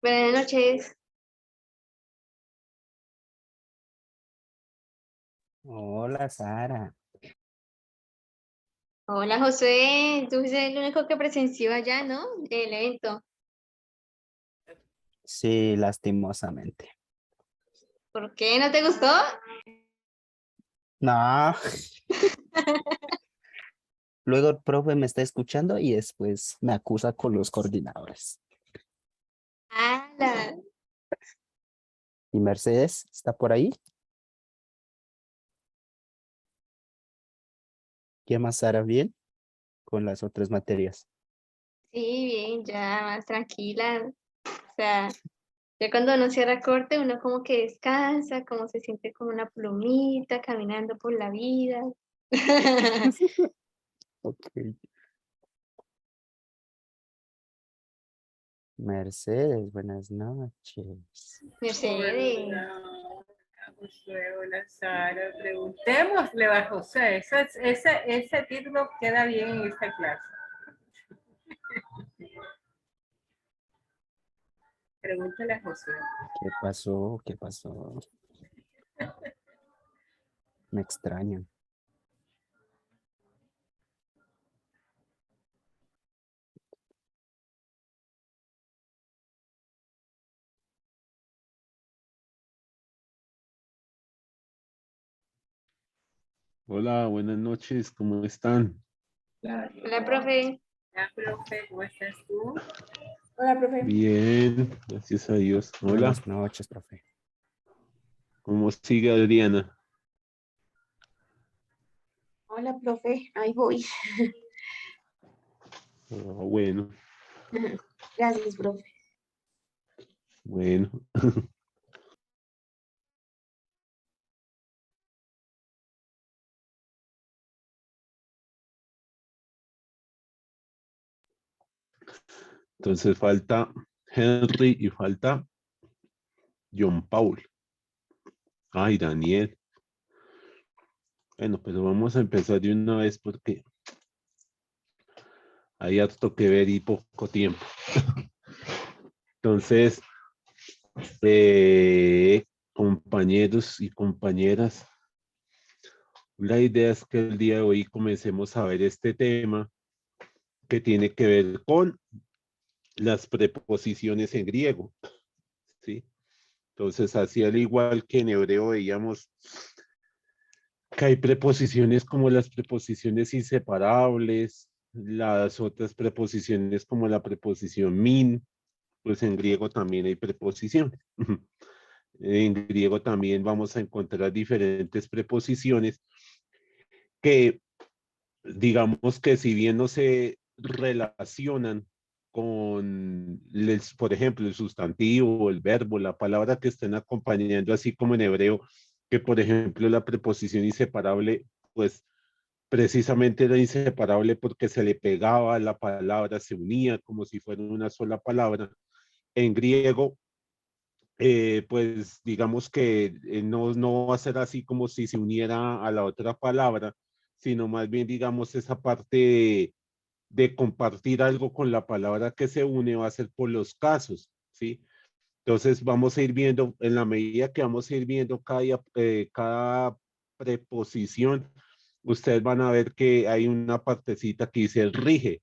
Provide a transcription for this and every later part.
Buenas noches. Hola, Sara. Hola, Josué. Tú fuiste el único que presenció allá, ¿no? El evento. Sí, lastimosamente. ¿Por qué? ¿No te gustó? No, luego el profe me está escuchando y después me acusa con los coordinadores. ¡Hala! ¿Y Mercedes está por ahí? ¿Qué más, Sara? ¿Bien? Con las otras materias. Sí, bien, ya más tranquila. O sea, ya cuando uno cierra corte, uno como que descansa, como se siente como una plumita caminando por la vida. Ok. Mercedes, buenas noches. Mercedes. Hola, Josué, hola Sara. Preguntémosle a José. Ese título queda bien en esta clase. Pregúntale a José. ¿Qué pasó? ¿Qué pasó? Me extrañan. Hola, buenas noches, ¿cómo están? Hola, profe. Hola, profe, ¿cómo estás tú? Hola, profe. Bien, gracias a Dios. Hola, Buenas noches, profe. ¿cómo sigue Adriana? Hola, profe. Ahí voy. Bueno, Gracias, profe. bueno. Entonces falta Henry y falta John Paul. Ay, Daniel. Bueno, pero vamos a empezar de una vez porque hay harto que ver y poco tiempo. Entonces, compañeros y compañeras, la idea es que el día de hoy comencemos a ver este tema que tiene que ver con las preposiciones en griego, ¿sí? Entonces, así al igual que en hebreo veíamos que hay preposiciones como las preposiciones inseparables, las otras preposiciones como la preposición min, pues en griego también hay preposiciones. En griego también vamos a encontrar diferentes preposiciones que digamos que si bien no se relacionan con, por ejemplo, el sustantivo, el verbo, la palabra que estén acompañando, así como en hebreo, que por ejemplo la preposición inseparable, pues precisamente era inseparable porque se le pegaba a la palabra, se unía como si fuera una sola palabra. En griego, pues digamos que no va a ser así como si se uniera a la otra palabra, sino más bien digamos esa parte de compartir algo con la palabra que se une va a ser por los casos, ¿sí? Entonces vamos a ir viendo, en la medida que vamos a ir viendo cada preposición, ustedes van a ver que hay una partecita que dice rige,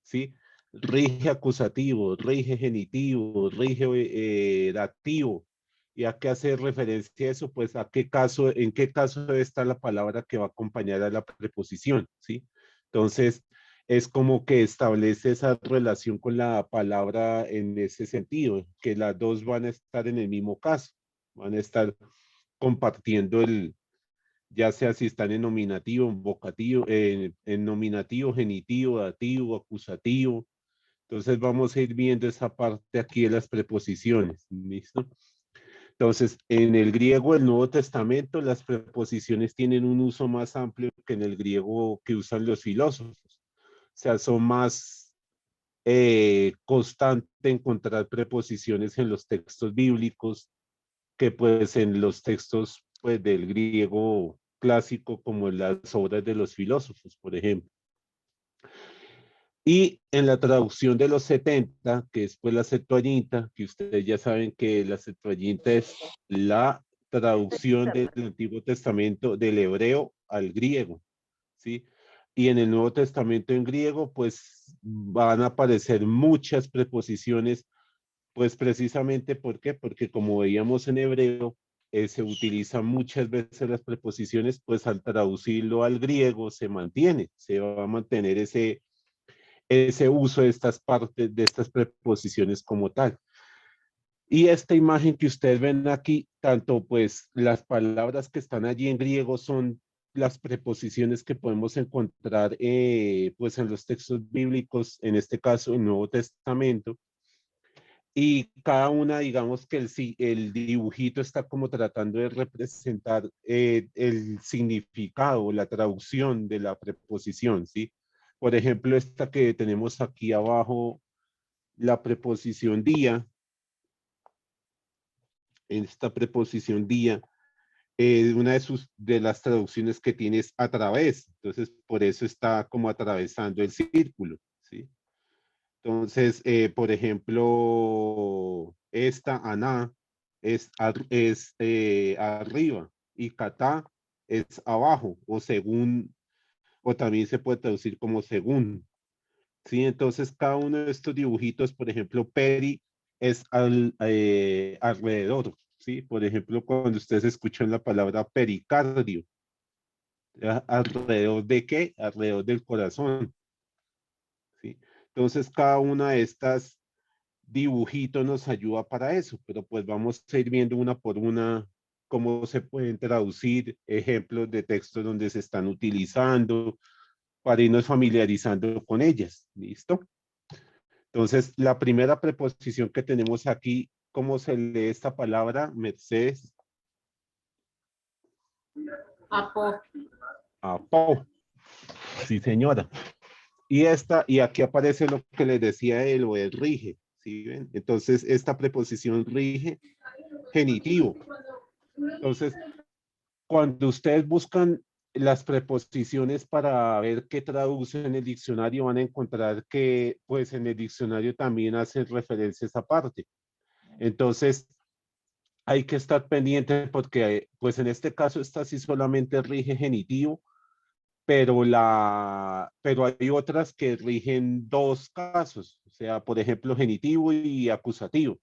¿sí? Rige acusativo, rige genitivo, rige dativo. ¿Y a qué hace referencia eso? Pues a qué caso, en qué caso debe estar la palabra que va a acompañar a la preposición, ¿sí? Entonces, es como que establece esa relación con la palabra en ese sentido, que las dos van a estar en el mismo caso, van a estar compartiendo ya sea si están en nominativo, en vocativo, en nominativo, genitivo, dativo, acusativo. Entonces vamos a ir viendo esa parte aquí de las preposiciones, ¿listo? Entonces, en el griego del Nuevo Testamento, las preposiciones tienen un uso más amplio que en el griego que usan los filósofos. O sea, son más constante encontrar preposiciones en los textos bíblicos que pues en los textos pues del griego clásico como en las obras de los filósofos, por ejemplo. Y en la traducción de los 70, que es pues la Septuaginta, que ustedes ya saben que la Septuaginta es la traducción del Antiguo Testamento del hebreo al griego, ¿sí? Y en el Nuevo Testamento en griego, pues van a aparecer muchas preposiciones, pues precisamente, ¿por qué? Porque como veíamos en hebreo, se utilizan muchas veces las preposiciones, pues al traducirlo al griego se mantiene, se va a mantener ese uso de estas partes, de estas preposiciones como tal. Y esta imagen que ustedes ven aquí, tanto pues las palabras que están allí en griego son las preposiciones que podemos encontrar pues en los textos bíblicos, en este caso el Nuevo Testamento, y cada una, digamos que el dibujito está como tratando de representar el significado, la traducción de la preposición, ¿sí? Por ejemplo, esta que tenemos aquí abajo, la preposición día, en esta preposición día, una de las traducciones que tiene es a través, entonces por eso está como atravesando el círculo, ¿sí? Entonces, por ejemplo, esta Aná es arriba y Katá es abajo o según, o también se puede traducir como según. ¿Sí? Entonces, cada uno de estos dibujitos, por ejemplo, peri es alrededor, ¿sí? Por ejemplo, cuando ustedes escuchan la palabra pericardio, ¿alrededor de qué? Alrededor del corazón, ¿sí? Entonces, cada una de estas dibujitos nos ayuda para eso, pero pues vamos a ir viendo una por una cómo se pueden traducir ejemplos de textos donde se están utilizando para irnos familiarizando con ellas. ¿Listo? Entonces, la primera preposición que tenemos aquí, ¿cómo se lee esta palabra? Mercedes. Apo. Apo. Sí, señora. Y aquí aparece lo que les decía él, o el rige. ¿Sí ven? Entonces, esta preposición rige, genitivo. Entonces, cuando ustedes buscan las preposiciones para ver qué traduce en el diccionario, van a encontrar que, pues, en el diccionario también hacen referencia a esa parte. Entonces, hay que estar pendiente porque, pues, en este caso, esta sí solamente rige genitivo, pero hay otras que rigen dos casos, o sea, por ejemplo, genitivo y acusativo.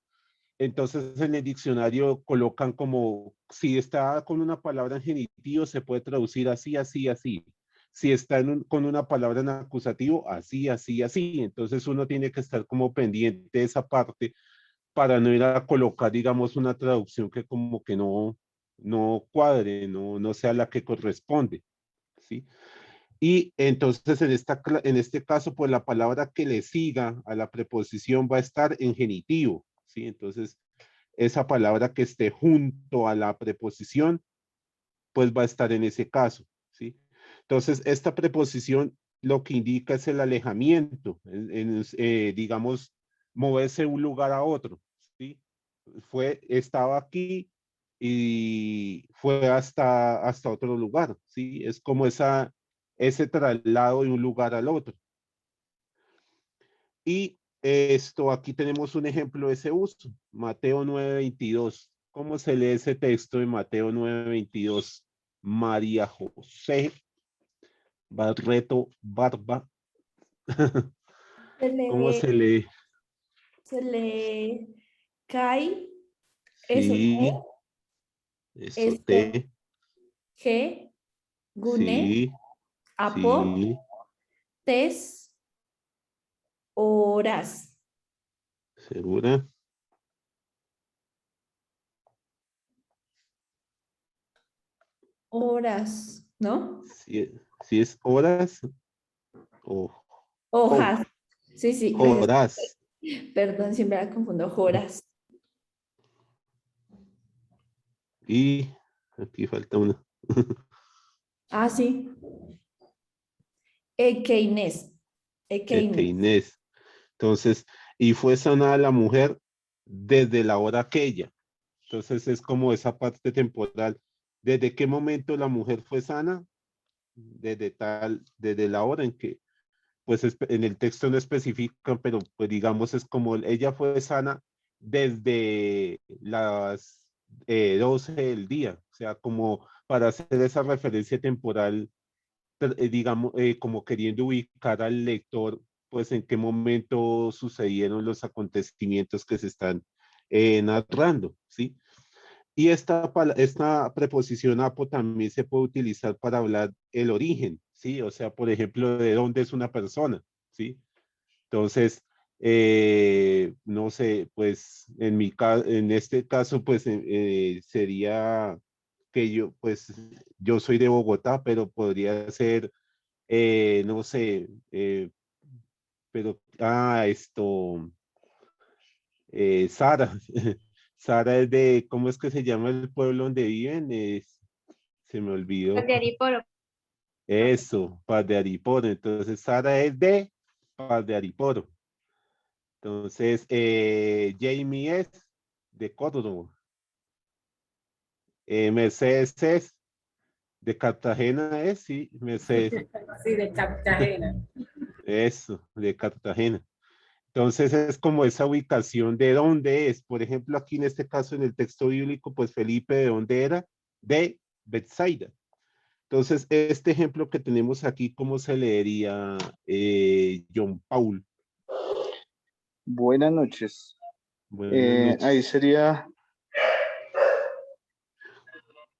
Entonces en el diccionario colocan como, si está con una palabra en genitivo, se puede traducir así, así, así. Si está con una palabra en acusativo, así, así, así. Entonces uno tiene que estar como pendiente de esa parte para no ir a colocar, digamos, una traducción que como que no cuadre, no sea la que corresponde, ¿sí? Y entonces en este caso, pues la palabra que le siga a la preposición va a estar en genitivo, ¿sí? Entonces, esa palabra que esté junto a la preposición, pues va a estar en ese caso, ¿sí? Entonces, esta preposición lo que indica es el alejamiento, digamos, moverse de un lugar a otro, ¿sí? Estaba aquí y fue hasta otro lugar, ¿sí? Es como ese traslado de un lugar al otro. Y esto, aquí tenemos un ejemplo de ese uso, Mateo 9:22. ¿Cómo se lee ese texto de Mateo 9:22? María José Barreto Barba. Se ¿Cómo le, se lee? se le cae eso, Sí, eso esto, te. G, Gune, Sí, Apo, sí, Tes, Horas. segura. Horas, ¿no? Si es horas o Hojas. Sí, sí, gracias. horas. Perdón, siempre la confundo. Horas. Y aquí falta una. Ah, sí. Ekeines. Que Ekeines. Inés. Entonces, y fue sanada la mujer desde la hora aquella. Entonces es como esa parte temporal. ¿Desde qué momento la mujer fue sana? Desde la hora en que pues en el texto no especifican, pero pues digamos es como ella fue sana desde las 12 del día, o sea, como para hacer esa referencia temporal, digamos, como queriendo ubicar al lector, pues en qué momento sucedieron los acontecimientos que se están narrando, ¿sí? Y esta preposición apo también se puede utilizar para hablar el origen, ¿sí? O sea, por ejemplo, de dónde es una persona, ¿sí? Entonces, no sé, pues en este caso, pues sería que yo, pues yo soy de Bogotá, pero podría ser, no sé, pero, Sara. Sara es de, ¿cómo es que se llama el pueblo donde viven? Se me olvidó. De Ariporo, profe. Eso, Paz de Ariporo. Entonces, Sara es de Paz de Ariporo. Entonces, Jamie es de Córdoba. Mercedes es de Cartagena, es, sí, Mercedes. Sí, de Cartagena. Eso, de Cartagena. Entonces es como esa ubicación de dónde es. Por ejemplo, aquí en este caso, en el texto bíblico, pues Felipe, ¿de dónde era? De Bethsaida. Entonces, este ejemplo que tenemos aquí, ¿cómo se leería, John Paul? Buenas noches. Buenas Ahí noches. sería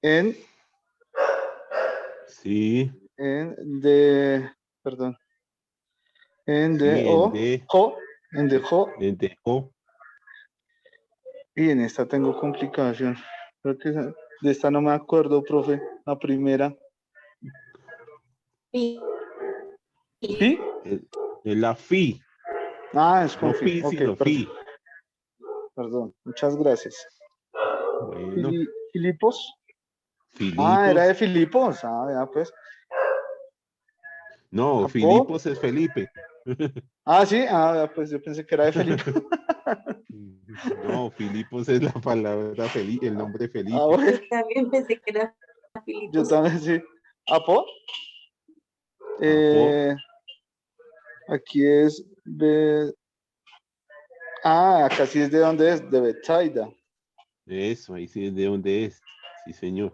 en, Sí, perdón, en de sí, en de o. y en esta tengo complicación. Creo que de esta no me acuerdo, profe, la primera. Y, ¿Pi? La fi, Ah, es con no fi. fi, Ok, sino fi. perdón. Muchas gracias. Bueno, ¿Filipos? Ah, era de Filipos. Filipos. Ah, ya pues. No, ¿Apo? Filipos es Felipe. Ah, sí. Ah, ya, pues yo pensé que era de Felipe. No, Filipos es la palabra Felipe, el nombre Ah, Felipe. bueno. también pensé que era Yo Filipos. también sí. ¿Apo? Apo, Aquí es acá sí es de dónde es, de Bethsaida. eso, ahí sí es de dónde es. Sí, señor.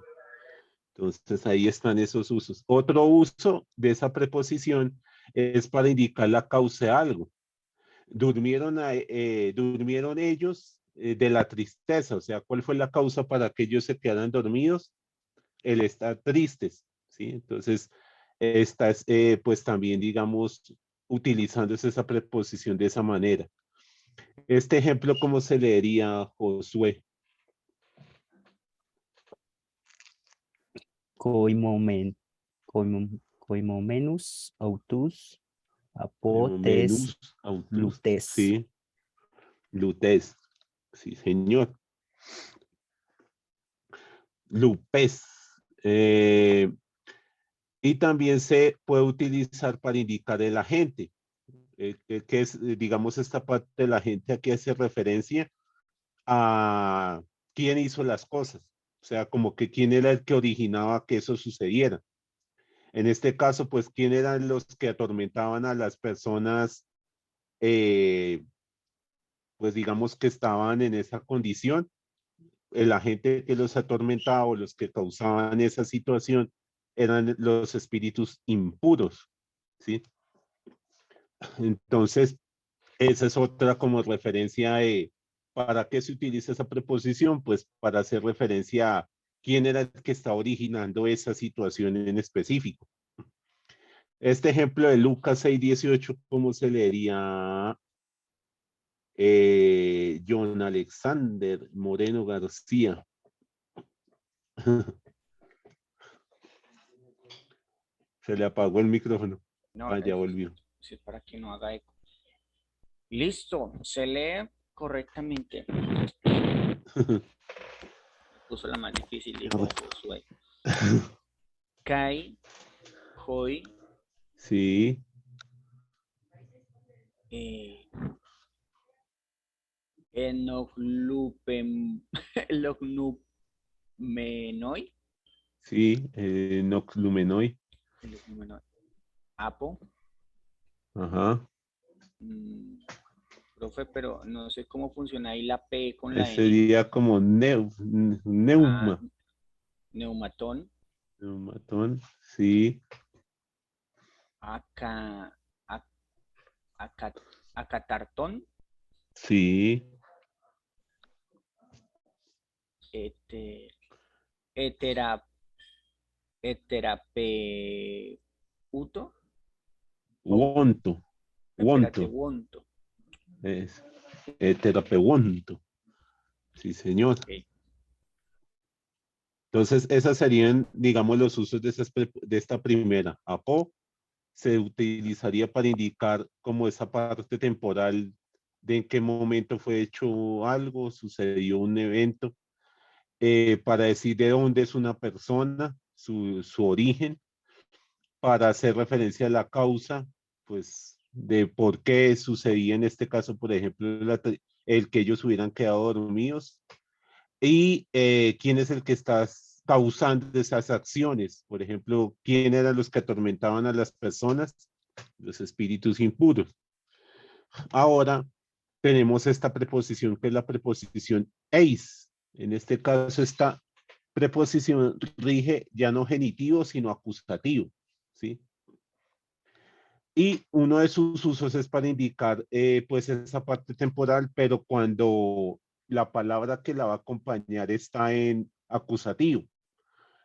Entonces ahí están esos usos. Otro uso de esa preposición es para indicar la causa de algo. Durmieron ellos de la tristeza, o sea, ¿cuál fue la causa para que ellos se quedaran dormidos? El estar tristes, ¿sí? Entonces, esta es, pues también, digamos, utilizando esa preposición de esa manera. Este ejemplo, ¿cómo se leería, Josué? Coimomen, coimomenus autus apotes Menús, autos, lutes. sí, lutes, sí, señor. Lupes. Y también se puede utilizar para indicar el agente, que es, digamos, esta parte de la gente aquí hace referencia a quién hizo las cosas, o sea, como que quién era el que originaba que eso sucediera. En este caso, pues, quién eran los que atormentaban a las personas, eh, pues, digamos, que estaban en esa condición. El agente que los atormentaba o los que causaban esa situación eran los espíritus impuros, ¿sí? Entonces, esa es otra como referencia de para qué se utiliza esa preposición, pues para hacer referencia a quién era el que está originando esa situación en específico. Este ejemplo de Lucas 6:18, ¿cómo se leería, John Alexander Moreno García? Se le apagó el micrófono. No, Ah, ya volvió. es para que no haga eco. Listo, se lee correctamente. Puso la más difícil, dijo Josué. Kai, Hoi, Sí, Enoclumenoi, sí, Noclumenoid. Apo, Ajá. Profe, pero no sé cómo funciona ahí la P con la N. Sería como neuma. Neumatón. Neumatón, sí. Acatartón. Sí. Eterapeuto. Wonto. Espérate, Wonto. wonto. Es terapeuonto. Sí, señor. Ok. Entonces, esas serían, digamos, los usos de esta primera. Apo se utilizaría para indicar como esa parte temporal de en qué momento fue hecho algo, sucedió un evento, para decir de dónde es una persona, su origen, para hacer referencia a la causa, pues, de por qué sucedía en este caso, por ejemplo, el que ellos hubieran quedado dormidos, y quién es el que está causando esas acciones. Por ejemplo, quién eran los que atormentaban a las personas, los espíritus impuros. Ahora tenemos esta preposición que es la preposición eis. En este caso, esta preposición rige ya no genitivo, sino acusativo, ¿sí? Y uno de sus usos es para indicar, pues, esa parte temporal, pero cuando la palabra que la va a acompañar está en acusativo.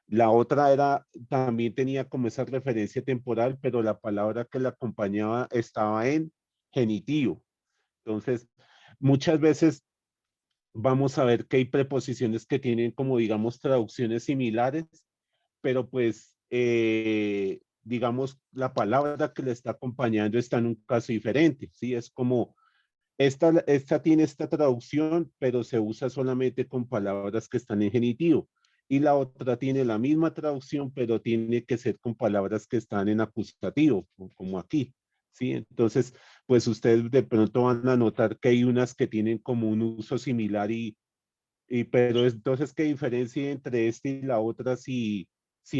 La otra era, también tenía como esa referencia temporal, pero la palabra que la acompañaba estaba en genitivo. Entonces, muchas veces vamos a ver que hay preposiciones que tienen como, digamos, traducciones similares, pero pues, digamos, la palabra que le está acompañando está en un caso diferente, ¿sí? Es como, esta tiene esta traducción, pero se usa solamente con palabras que están en genitivo. Y la otra tiene la misma traducción, pero tiene que ser con palabras que están en acusativo, como aquí, ¿sí? Entonces, pues ustedes de pronto van a notar que hay unas que tienen como un uso similar pero entonces, ¿qué diferencia entre esta y la otra si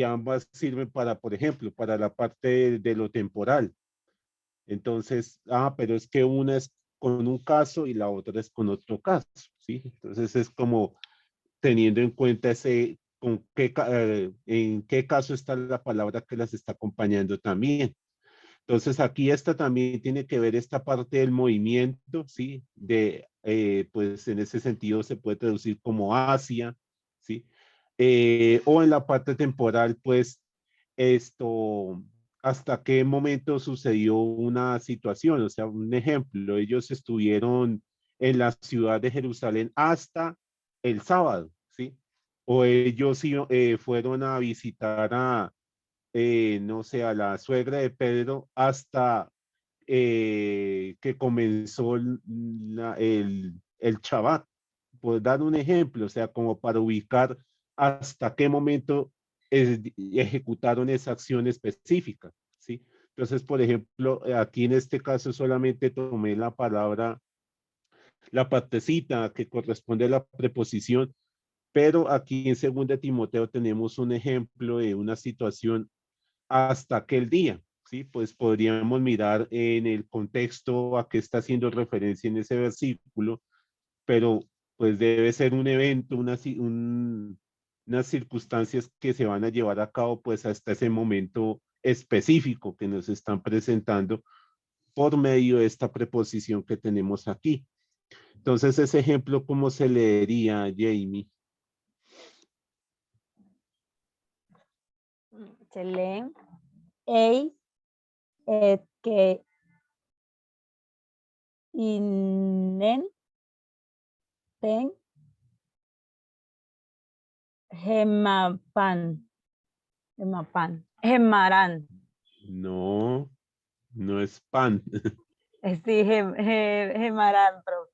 ambas sirven para, por ejemplo, para la parte de lo temporal? Entonces, pero es que una es con un caso y la otra es con otro caso, ¿sí? Entonces es como teniendo en cuenta en qué caso está la palabra que las está acompañando también. Entonces aquí esta también tiene que ver esta parte del movimiento, ¿sí? Pues en ese sentido se puede traducir como Asia, ¿sí? O en la parte temporal, pues esto, hasta qué momento sucedió una situación, o sea, un ejemplo, ellos estuvieron en la ciudad de Jerusalén hasta el sábado, ¿sí? O ellos fueron a visitar no sé, a la suegra de Pedro hasta que comenzó el Shabbat. Por dar un ejemplo, o sea, como para ubicar hasta qué momento ejecutaron esa acción específica, ¿sí? Entonces, por ejemplo, aquí en este caso solamente tomé la palabra, la partecita que corresponde a la preposición, pero aquí en 2 Timoteo tenemos un ejemplo de una situación hasta aquel día, ¿sí? Pues podríamos mirar en el contexto a qué está haciendo referencia en ese versículo, pero pues debe ser un evento, unas circunstancias que se van a llevar a cabo pues hasta ese momento específico que nos están presentando por medio de esta preposición que tenemos aquí. Entonces, ese ejemplo, ¿cómo se leería, Jamie? Se leen ei, et, que, inen, ten, gemapan, gemarán. No, no es pan. Sí, gemarán, profe.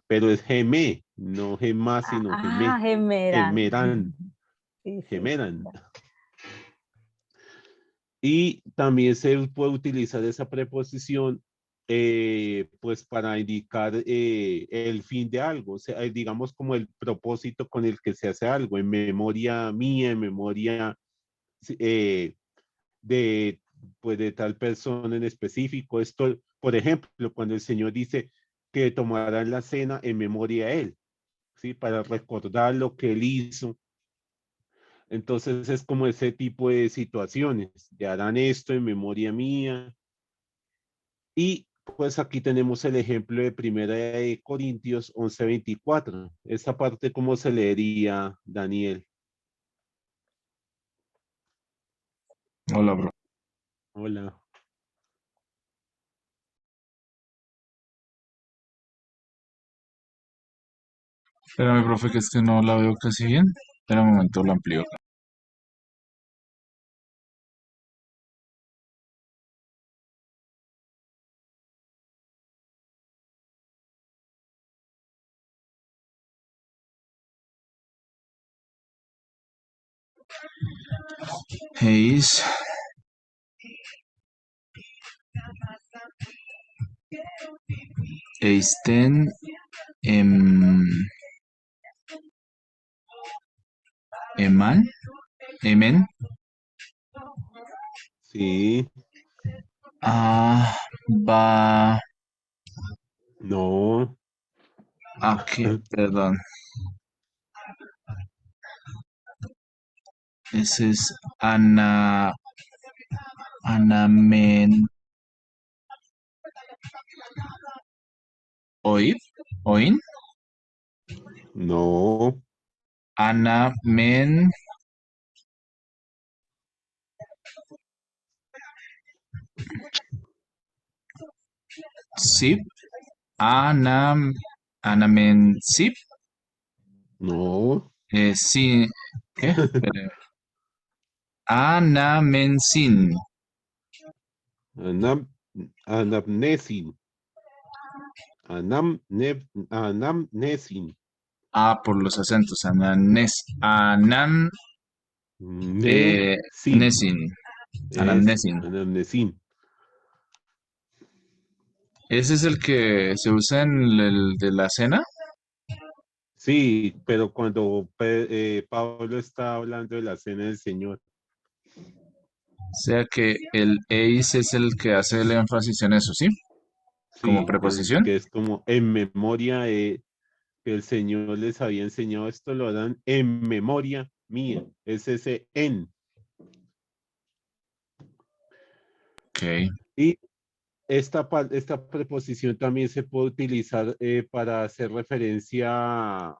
Pero es geme, no gema, sino geme. Gemerán. Gemerán. Sí, sí. Gemeran. Y también se puede utilizar esa preposición pues para indicar el fin de algo, o sea, digamos como el propósito con el que se hace algo, en memoria mía, en memoria eh, de pues de tal persona en específico. Esto, por ejemplo, cuando el Señor dice que tomarán la cena en memoria a Él, ¿sí? Para recordar lo que Él hizo. Entonces es como ese tipo de situaciones, de harán esto en memoria mía. Y pues aquí tenemos el ejemplo de Primera de Corintios 11:24. Esta parte, ¿cómo se leería, Daniel? Hola, bro. Hola. Espérame, profe, que es que no la veo casi bien. Espera un momento, la amplío. Heis eisten em, eman, emen, Sí, va, no. aquí, perdón. Ese es anamen, oin, No, anamen, sip, anamensip, no. sí, ¿qué? Espere. Anamensin. Anam, anamnesin. Anamnesin. Por los acentos. Anamnesin. Nesin. Nesin. Eso, Anamnesin. anamnesin. ¿Ese es el que se usa en el de la cena? Sí, pero cuando Pablo está hablando de la cena del Señor. O sea que el eis es el que hace el énfasis en eso, ¿sí? Como Sí, preposición. que es como en memoria que el Señor les había enseñado esto, lo harán en memoria mía. Es ese en. Ok. Y esta preposición también se puede utilizar para hacer referencia a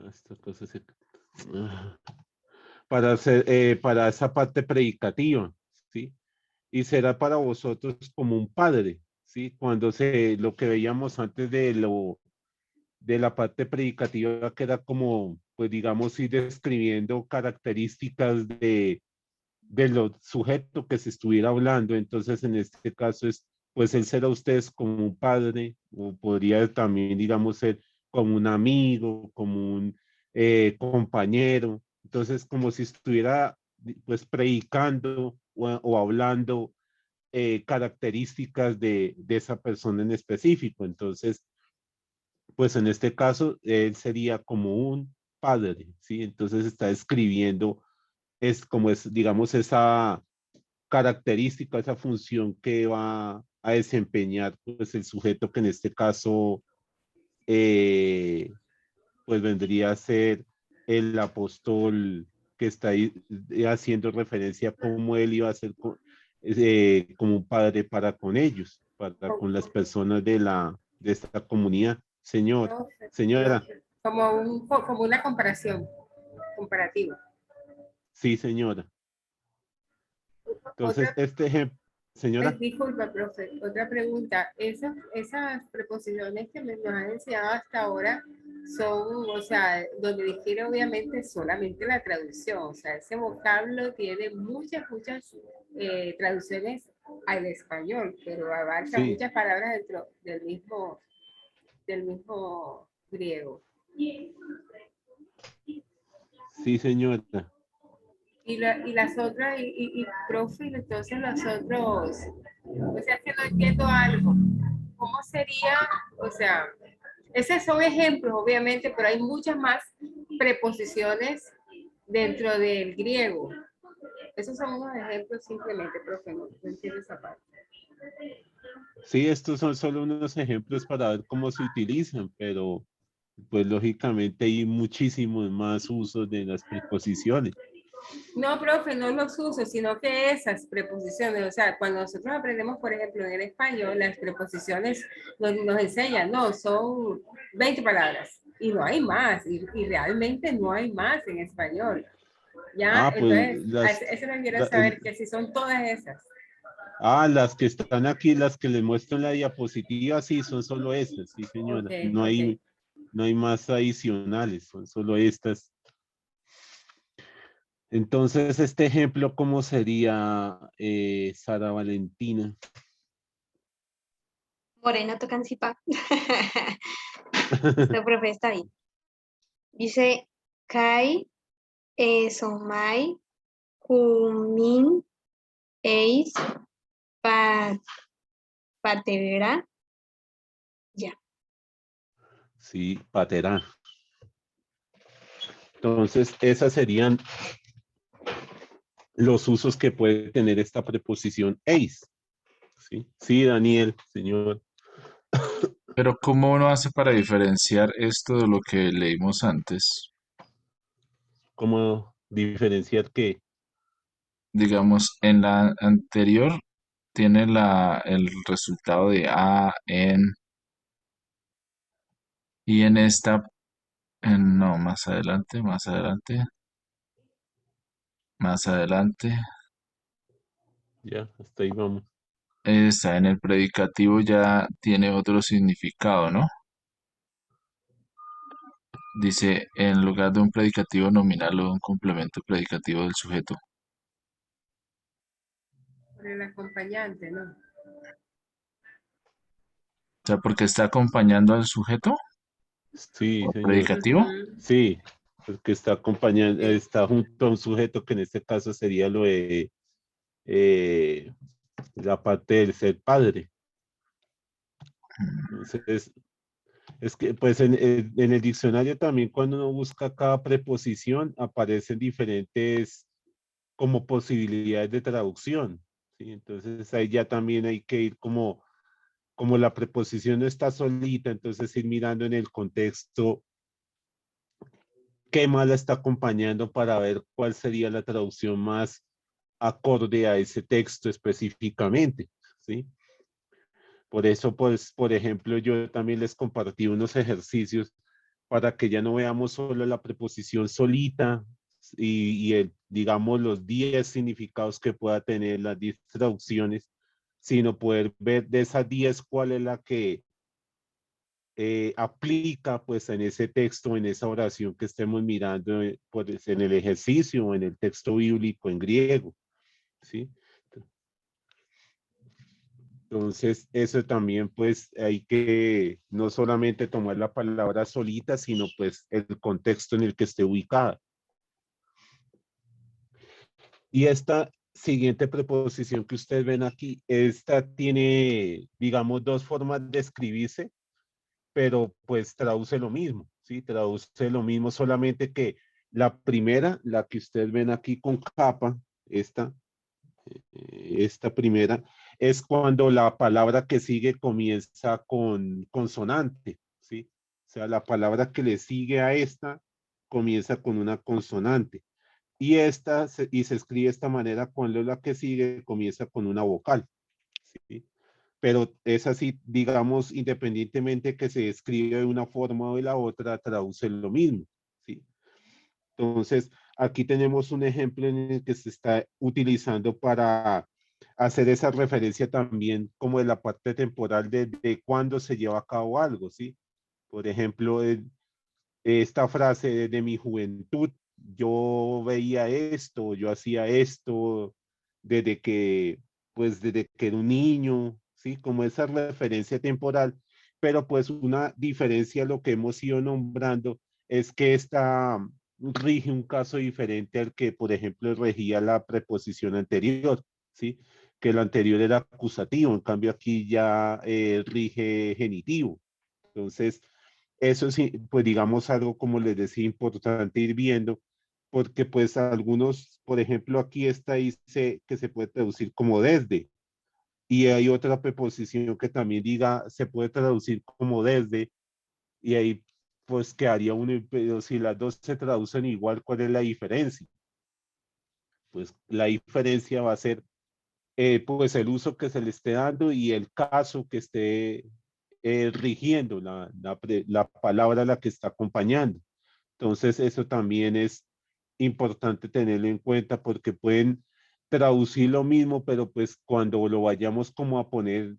esta cosa para esa parte predicativa, ¿sí? Y será para vosotros como un padre, ¿sí? Cuando lo que veíamos antes de la parte predicativa, que era como, pues digamos, ir describiendo características de los sujetos que se estuviera hablando. Entonces, en este caso es, pues, él será ustedes como un padre, o podría también, digamos, ser como un amigo, como un compañero. Entonces, como si estuviera, pues, predicando o hablando características de esa persona en específico. Entonces, pues en este caso, él sería como un padre, ¿sí? Entonces está escribiendo, es como es, digamos, esa característica, esa función que va a desempeñar, pues el sujeto que en este caso, eh, pues vendría a ser el apóstol que está ahí, haciendo referencia a cómo él iba a ser como un padre para con ellos, para con las personas de esta comunidad. Señor, Profe, señora, como una comparación, comparativa. sí, señora. Entonces, Otra, este ejemplo, señora, disculpa, profe, otra pregunta. Esas preposiciones que nos han enseñado hasta ahora son, o sea, donde difiere obviamente solamente la traducción. O sea, ese vocablo tiene muchas traducciones al español, pero abarca sí, muchas palabras dentro del mismo griego. sí, señora. Y las otras, profe, entonces los otros, o sea, que no entiendo algo. ¿Cómo sería? O sea, esos son ejemplos, obviamente, pero hay muchas más preposiciones dentro del griego. Esos son unos ejemplos simplemente, profe, no entiendo esa parte. Sí, estos son solo unos ejemplos para ver cómo se utilizan, pero pues lógicamente hay muchísimos más usos de las preposiciones. No, profe, no los uso, sino que esas preposiciones, o sea, cuando nosotros aprendemos, por ejemplo, en el español, las preposiciones nos enseñan, no, son 20 palabras y no hay más, y realmente no hay más en español. Ya, Ah, pues entonces, eso me quiero saber que si son todas esas. las que están aquí, las que les muestro en la diapositiva, sí, son solo esas, sí, señora. Ok, No hay, no hay más adicionales, son solo estas. Entonces, este ejemplo, ¿cómo sería, Sara Valentina? Moreno Tocancipá. Esta profe está ahí. Dice, Kai, Somai, Kumin, Eis, Patera. Ya. Sí, patera. Entonces, esas serían los usos que puede tener esta preposición eis. Sí, sí, Daniel, señor. Pero ¿cómo uno hace para diferenciar esto de lo que leímos antes? ¿Cómo diferenciar qué? Digamos, en la anterior tiene el resultado de A, en, y en esta, no, más adelante, más adelante, Ya, hasta ahí vamos. está en el predicativo ya tiene otro significado, ¿no? Dice, en lugar de un predicativo nominal o un complemento predicativo del sujeto. Por el acompañante, ¿no? O sea, porque está acompañando al sujeto Sí, o señor. predicativo. Sí, porque está acompañando, Sí. está junto a un sujeto que en este caso sería lo de la parte del ser padre. Entonces, es que pues en el diccionario también cuando uno busca cada preposición aparecen diferentes como posibilidades de traducción, ¿sí? Entonces ahí ya también hay que ir como la preposición no está solita, entonces ir mirando en el contexto qué más la está acompañando para ver cuál sería la traducción más acorde a ese texto específicamente, ¿sí? Por eso, pues, por ejemplo, yo también les compartí unos ejercicios para que ya no veamos solo la preposición solita digamos, los 10 significados que pueda tener las 10 traducciones, sino poder ver de esas 10 cuál es la que aplica pues en ese texto, en esa oración que estemos mirando pues, en el ejercicio o en el texto bíblico en griego, ¿sí? Entonces, eso también pues hay que no solamente tomar la palabra solita, sino pues el contexto en el que esté ubicada. Y esta siguiente preposición que ustedes ven aquí, esta tiene, digamos, dos formas de escribirse, pero pues traduce lo mismo, ¿sí? Traduce lo mismo, solamente que la primera, la que ustedes ven aquí con capa, esta primera, es cuando la palabra que sigue comienza con consonante, ¿sí? O sea, la palabra que le sigue a esta comienza con una consonante. Y y se escribe de esta manera cuando la que sigue comienza con una vocal, ¿sí? Pero es así, digamos, independientemente que se escribe de una forma o de la otra, traduce lo mismo, ¿sí? Entonces, aquí tenemos un ejemplo en el que se está utilizando para hacer esa referencia también como de la parte temporal de cuándo se lleva a cabo algo, ¿sí? Por ejemplo, esta frase de mi juventud, yo veía esto, yo hacía esto desde que, pues desde que era un niño, ¿sí? Como esa referencia temporal, pero pues una diferencia, lo que hemos ido nombrando, es que esta rige un caso diferente al que, por ejemplo, regía la preposición anterior, ¿sí? Que lo anterior era acusativo, en cambio aquí ya rige genitivo. Entonces, eso sí, pues digamos algo como les decía, importante ir viendo, porque pues algunos, por ejemplo, aquí está dice que se puede traducir como desde, y hay otra preposición que también diga se puede traducir como desde, y ahí pues quedaría uno, pero si las dos se traducen igual, ¿cuál es la diferencia? Pues la diferencia va a ser pues el uso que se le esté dando y el caso que esté rigiendo la palabra a la que está acompañando. Entonces, eso también es importante tenerlo en cuenta porque pueden traducir lo mismo, pero pues cuando lo vayamos como a poner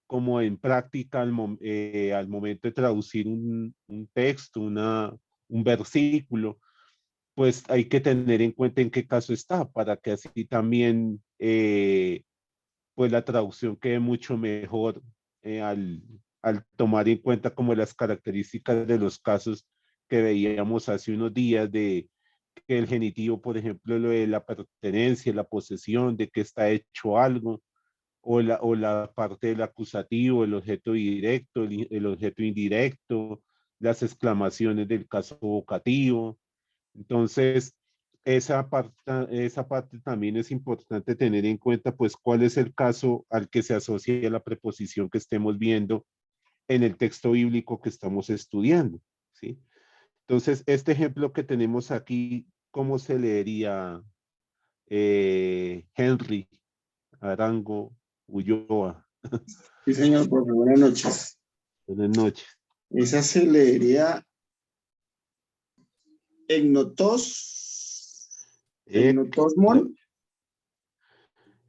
como en práctica al momento de traducir un texto, un versículo, pues hay que tener en cuenta en qué caso está para que así también pues la traducción quede mucho mejor al tomar en cuenta como las características de los casos que veíamos hace unos días de que el genitivo, por ejemplo, lo de la pertenencia, la posesión, de que está hecho algo, o la parte del acusativo, el objeto directo, el objeto indirecto, las exclamaciones del caso vocativo. Entonces, esa parte también es importante tener en cuenta, pues, cuál es el caso al que se asocia la preposición que estemos viendo en el texto bíblico que estamos estudiando, ¿sí? Entonces, este ejemplo que tenemos aquí, ¿cómo se leería Henry Arango Ulloa? Sí, señor, profe, buenas noches. Buenas noches. Esa se leería Egnotos-mon.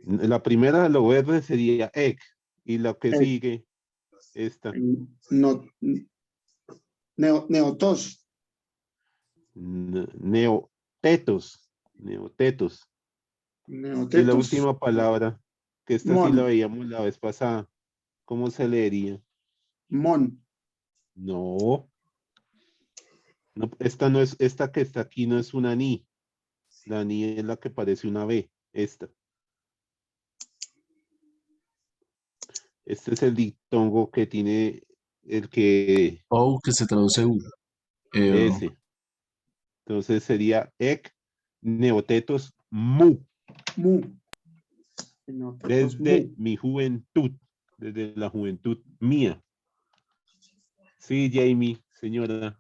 La primera, lo verde sería ek, y lo que sigue, esta. Neotos. Neotetos. Neotetos. Neotetos. Y la última palabra, que esta sí Mon. la veíamos la vez pasada, ¿cómo se leería? Mon. No. No, esta no es, esta que está aquí no es una ni. La ni es la que parece una B. Esta. Este es el dictongo que tiene el que... O que se traduce U. Ese. Entonces sería ek neotetos mu. Mu. Desde mi juventud. Desde la juventud mía. Sí, Jamie, señora.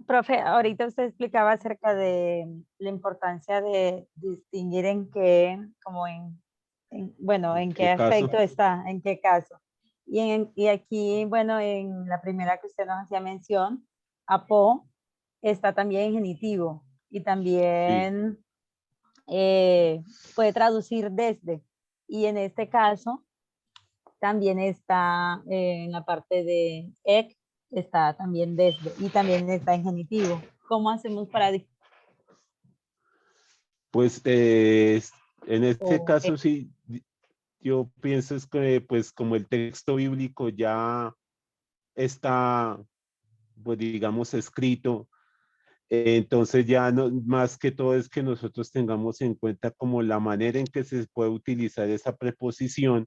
Profe, ahorita usted explicaba acerca de la importancia de distinguir en qué, como bueno, en qué aspecto caso? está, en qué caso. Y aquí, bueno, en la primera que usted nos hacía mención, apo está también en genitivo y también puede traducir desde. Y en este caso también está en la parte de ek, está también desde y también está en genitivo. ¿Cómo hacemos para Pues en este caso sí, yo pienso es que pues como el texto bíblico ya está, pues digamos, escrito, entonces ya no, más que todo es que nosotros tengamos en cuenta como la manera en que se puede utilizar esa preposición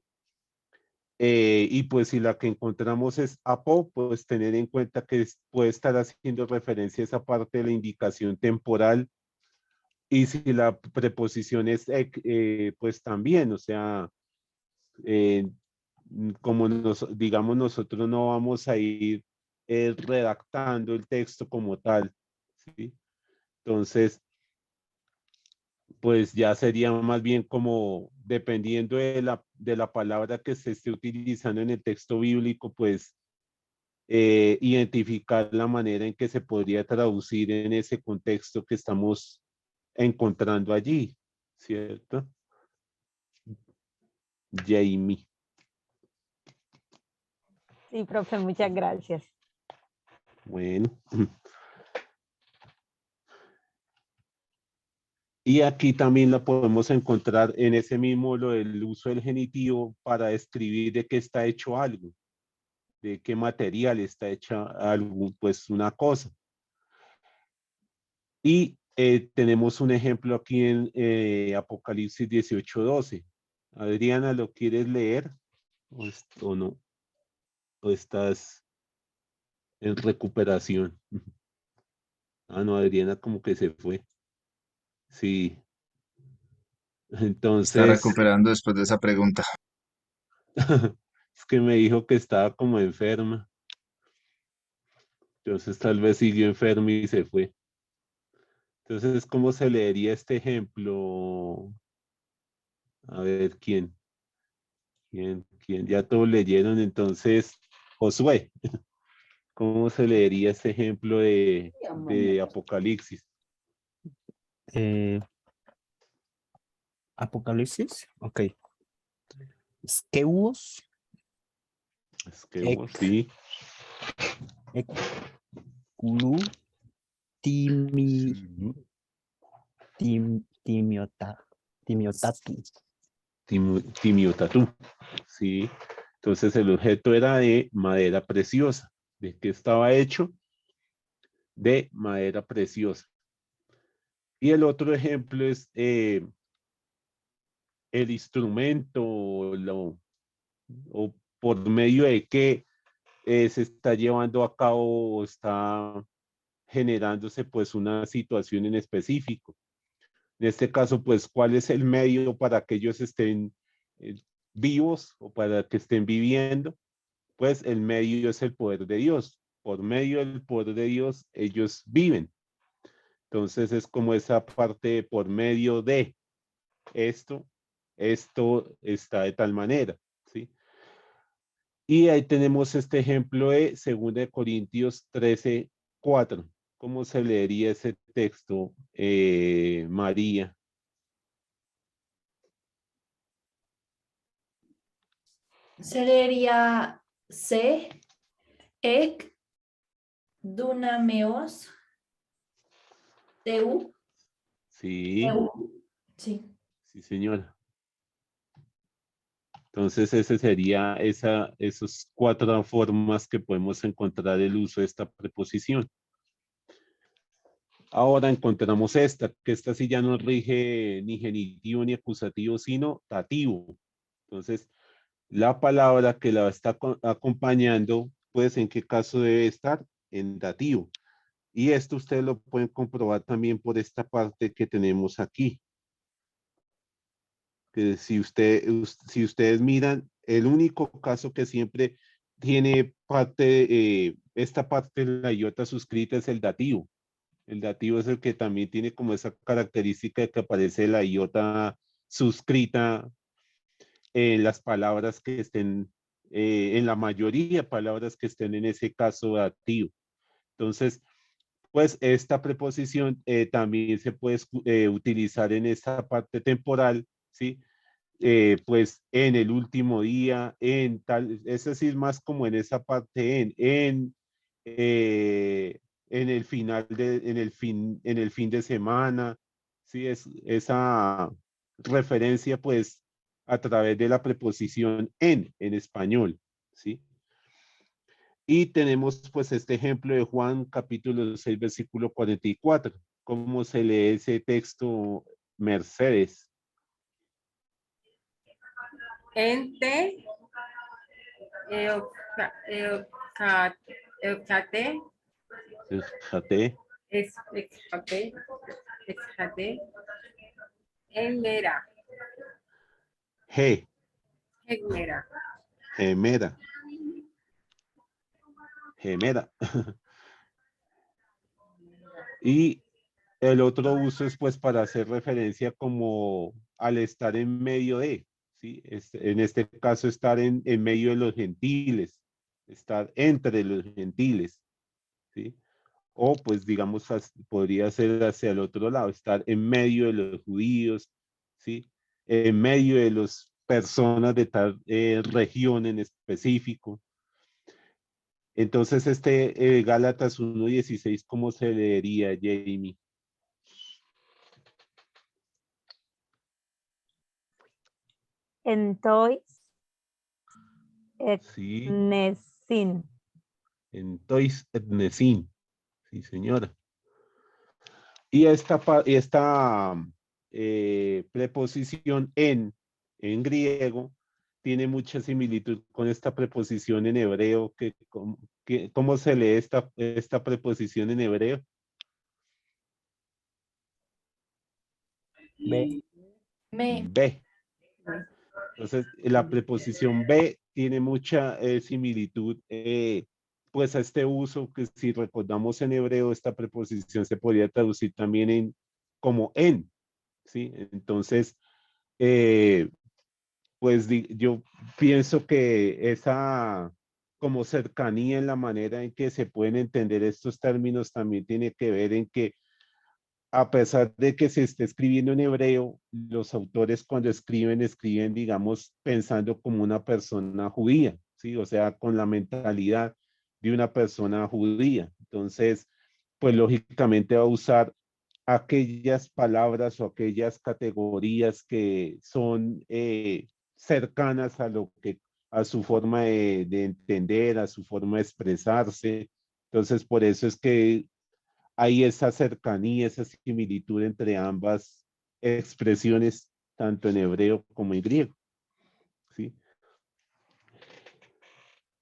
y pues si la que encontramos es apo, pues tener en cuenta que puede estar haciendo referencia a esa parte de la indicación temporal. Y si la preposición es pues también, o sea, eh, como digamos, nosotros no vamos a ir redactando el texto como tal, ¿sí? Entonces, pues ya sería más bien como dependiendo de la palabra que se esté utilizando en el texto bíblico, pues identificar la manera en que se podría traducir en ese contexto que estamos encontrando allí, ¿cierto? Jamie. Sí, profe, muchas gracias. Bueno. Y aquí también la podemos encontrar en ese mismo, lo del uso del genitivo para describir de qué está hecho algo, de qué material está hecha algo, pues una cosa. Y tenemos un ejemplo aquí en Apocalipsis 18:12. Adriana, ¿lo quieres leer? ¿O no? ¿O estás en recuperación. Ah, no, Adriana como que se fue. Sí. Está Entonces, recuperando después de esa pregunta. es que me dijo que estaba como enferma. Entonces tal vez siguió enferma y se fue. Entonces, ¿cómo se leería este ejemplo? A ver, ¿quién? ¿Quién? Ya todos leyeron, entonces, Josué, ¿cómo se leería este ejemplo de Apocalipsis? Apocalipsis, ok. Skeuos, Es que sí. Ekulu, Timiotatu. Timiotatú. Sí. Entonces el objeto era de madera preciosa. ¿De qué estaba hecho? De madera preciosa. Y el otro ejemplo es el instrumento o por medio de qué se está llevando a cabo o está generándose pues una situación en específico. En este caso, pues, ¿cuál es el medio para que ellos estén vivos o para que estén viviendo? Pues el medio es el poder de Dios. Por medio del poder de Dios, ellos viven. Entonces es como esa parte de por medio de esto está de tal manera, ¿sí? Y ahí tenemos este ejemplo de 2 Corintios 13:4. ¿Cómo se leería ese texto, María? Se leería se, ek, dunameos, teu, Sí, sí. sí, señora. Entonces, ese sería esas 4 formas que podemos encontrar el uso de esta preposición. Ahora encontramos esta, que esta sí ya no rige ni genitivo ni acusativo, sino dativo. Entonces, la palabra que la está acompañando, pues, ¿en qué caso debe estar? En dativo. Y esto ustedes lo pueden comprobar también por esta parte que tenemos aquí. Que si ustedes miran, el único caso que siempre tiene esta parte de la iota suscrita es el dativo. El dativo es el que también tiene como esa característica de que aparece la iota suscrita en las palabras que estén, en la mayoría de palabras que estén en ese caso dativo. Entonces, pues esta preposición también se puede utilizar en esta parte temporal, ¿sí? Pues en el último día, en tal, es decir, más como en esa parte en el final en el fin de semana, sí, es esa referencia pues a través de la preposición en español, sí. Y tenemos pues este ejemplo de Juan capítulo 6 versículo 44. ¿Cómo se lee ese texto, Mercedes? Ente, eucate, Fíjate. exjate, enmera, G, enmera. gemera, gemera. Y el otro uso es pues para hacer referencia como al estar en medio de, ¿sí? En este caso estar en medio de los gentiles, estar entre los gentiles, ¿sí? O pues digamos podría ser hacia el otro lado, estar en medio de los judíos, ¿sí? En medio de las personas de tal región en específico. Entonces Gálatas 1:16, ¿cómo se leería, Jamie? Entois, Sí, Eknesin. entois etnesin. Sí, señora. Y esta preposición en griego tiene mucha similitud con esta preposición en hebreo. ¿Cómo se lee esta preposición en hebreo? B. Me. B. Entonces, la preposición B tiene mucha similitud, pues a este uso que si recordamos en hebreo, esta preposición se podría traducir también como en, ¿sí? Entonces, pues yo pienso que esa como cercanía en la manera en que se pueden entender estos términos también tiene que ver en que a pesar de que se esté escribiendo en hebreo, los autores cuando escriben, digamos, pensando como una persona judía, ¿sí? O sea, con la mentalidad de una persona judía. Entonces, pues lógicamente va a usar aquellas palabras o aquellas categorías que son cercanas a a su forma de entender, a su forma de expresarse. Entonces, por eso es que hay esa cercanía, esa similitud entre ambas expresiones, tanto en hebreo como en griego, ¿sí?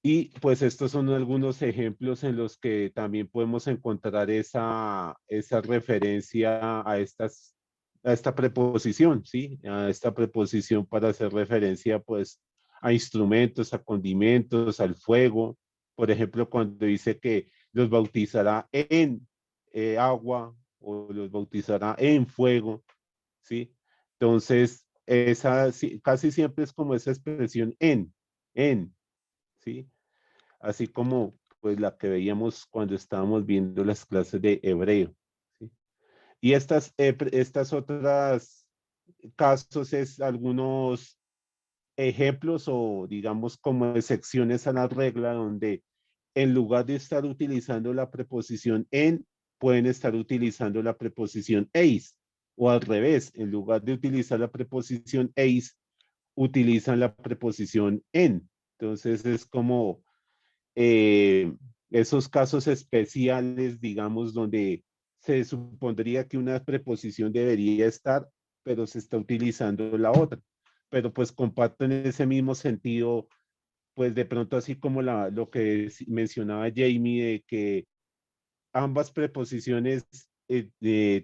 Y pues estos son algunos ejemplos en los que también podemos encontrar esa referencia a esta preposición, ¿sí? A esta preposición para hacer referencia pues a instrumentos, a condimentos, al fuego. Por ejemplo, cuando dice que los bautizará en agua o los bautizará en fuego, ¿sí? Entonces, casi siempre es como esa expresión en, ¿sí? Así como pues la que veíamos cuando estábamos viendo las clases de hebreo, ¿sí? Y estas otras casos es algunos ejemplos o digamos como excepciones a la regla donde en lugar de estar utilizando la preposición en, pueden estar utilizando la preposición eis, o al revés, en lugar de utilizar la preposición eis, utilizan la preposición en. Entonces es como eh, esos casos especiales, digamos, donde se supondría que una preposición debería estar, pero se está utilizando la otra. Pero pues comparten ese mismo sentido, pues de pronto así como lo que mencionaba Jamie, de que ambas preposiciones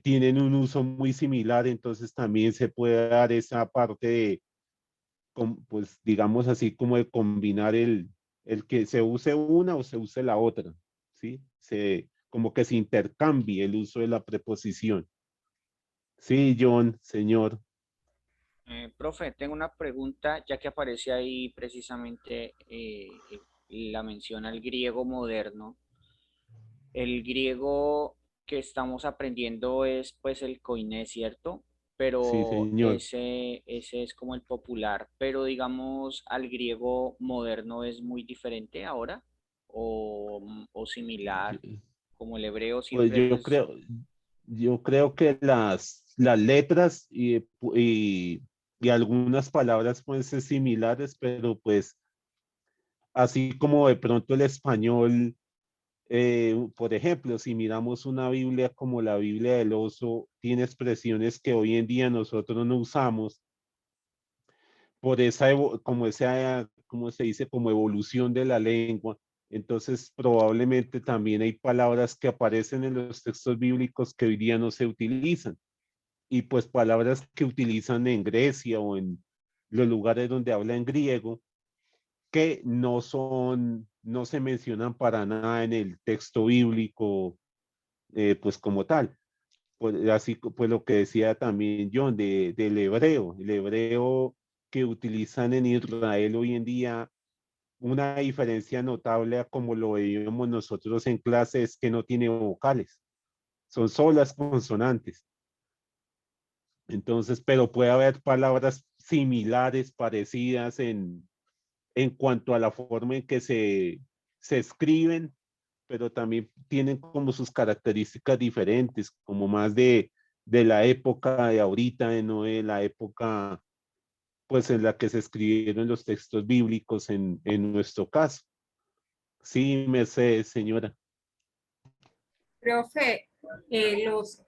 tienen un uso muy similar, entonces también se puede dar esa parte de pues digamos así como de combinar el que se use una o se use la otra, ¿sí? Como que se intercambie el uso de la preposición. Sí, John, señor. Profe, tengo una pregunta, ya que aparece ahí precisamente la mención al griego moderno. El griego que estamos aprendiendo es pues el koiné, ¿cierto? Sí, Pero señor. ese es como el popular, pero digamos al griego moderno es muy diferente ahora o similar, como el hebreo Pues siempre pues yo creo que las letras y algunas palabras pueden ser similares, pero pues así como de pronto el español. Por ejemplo, si miramos una Biblia como la Biblia del Oso, tiene expresiones que hoy en día nosotros no usamos por como se dice, como evolución de la lengua. Entonces, probablemente también hay palabras que aparecen en los textos bíblicos que hoy día no se utilizan. Y pues palabras que utilizan en Grecia o en los lugares donde hablan griego, que no se mencionan para nada en el texto bíblico pues como tal. Pues, pues lo que decía también John del hebreo, el hebreo que utilizan en Israel hoy en día, una diferencia notable a como lo veíamos nosotros en clase es que no tiene vocales, son solas consonantes. Entonces, pero puede haber palabras similares, parecidas en cuanto a la forma en que se escriben, pero también tienen como sus características diferentes, como más de la época de ahorita, no de la época pues en la que se escribieron los textos bíblicos en nuestro caso. Sí, Mercedes, señora. Profe, estos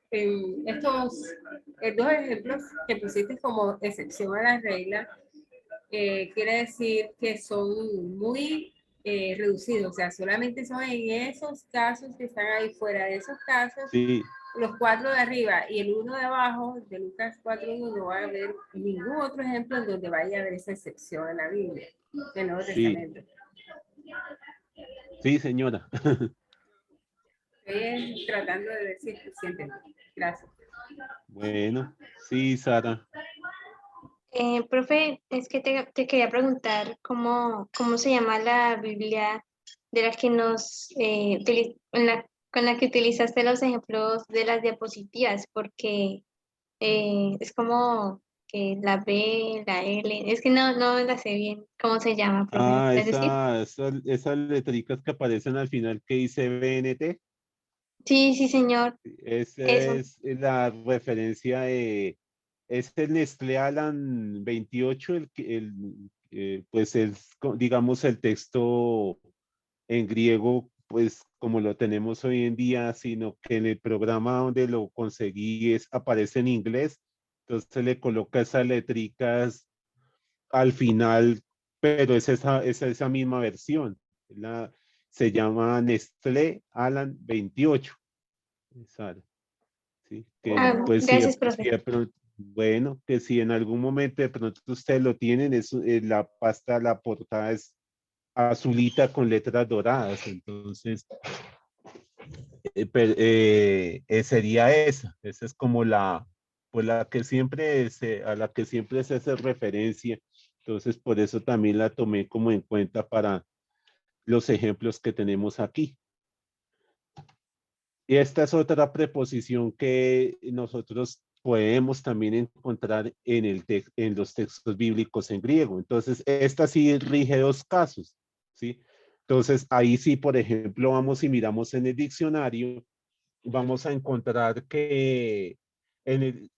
dos ejemplos que pusiste como excepción a la regla, quiere decir que son muy reducidos, o sea, solamente son en esos casos que están ahí fuera de esos casos, Sí, los 4 de arriba y el 1 de abajo de Lucas 4:1 no va a haber ningún otro ejemplo en donde vaya a haber esa excepción en la Biblia, en el Nuevo sí, Testamento. sí, señora. Estoy tratando de ver si entendí. Gracias. Bueno, sí, Sara. Profe, es que te quería preguntar cómo se llama la Biblia de la que con la que utilizaste los ejemplos de las diapositivas, porque es como que la B, la L, es que no me la sé bien cómo se llama, profe, ¿me Ah, puedes decir? esas letricas que aparecen al final que dice BNT, Sí, sí, señor, esa eso. es la referencia de, es el Nestlé Alan 28, pues es, digamos, el texto en griego, pues como lo tenemos hoy en día, sino que en el programa donde lo conseguí aparece en inglés, entonces le coloca esas letricas al final, pero es esa misma versión. La, Se llama Nestlé Alan 28. Sara, ¿sí? Que Ah, pues gracias, profe. bueno, que si en algún momento de pronto ustedes lo tienen, la pasta, la portada es azulita con letras doradas, entonces sería esa es como pues la que siempre a la que siempre se hace referencia, entonces por eso también la tomé como en cuenta para los ejemplos que tenemos aquí. Y esta es otra preposición que nosotros podemos también encontrar en los textos bíblicos en griego. Entonces, esta sí rige dos casos, ¿sí? Entonces, ahí sí, por ejemplo, vamos y miramos en el diccionario, vamos a encontrar que en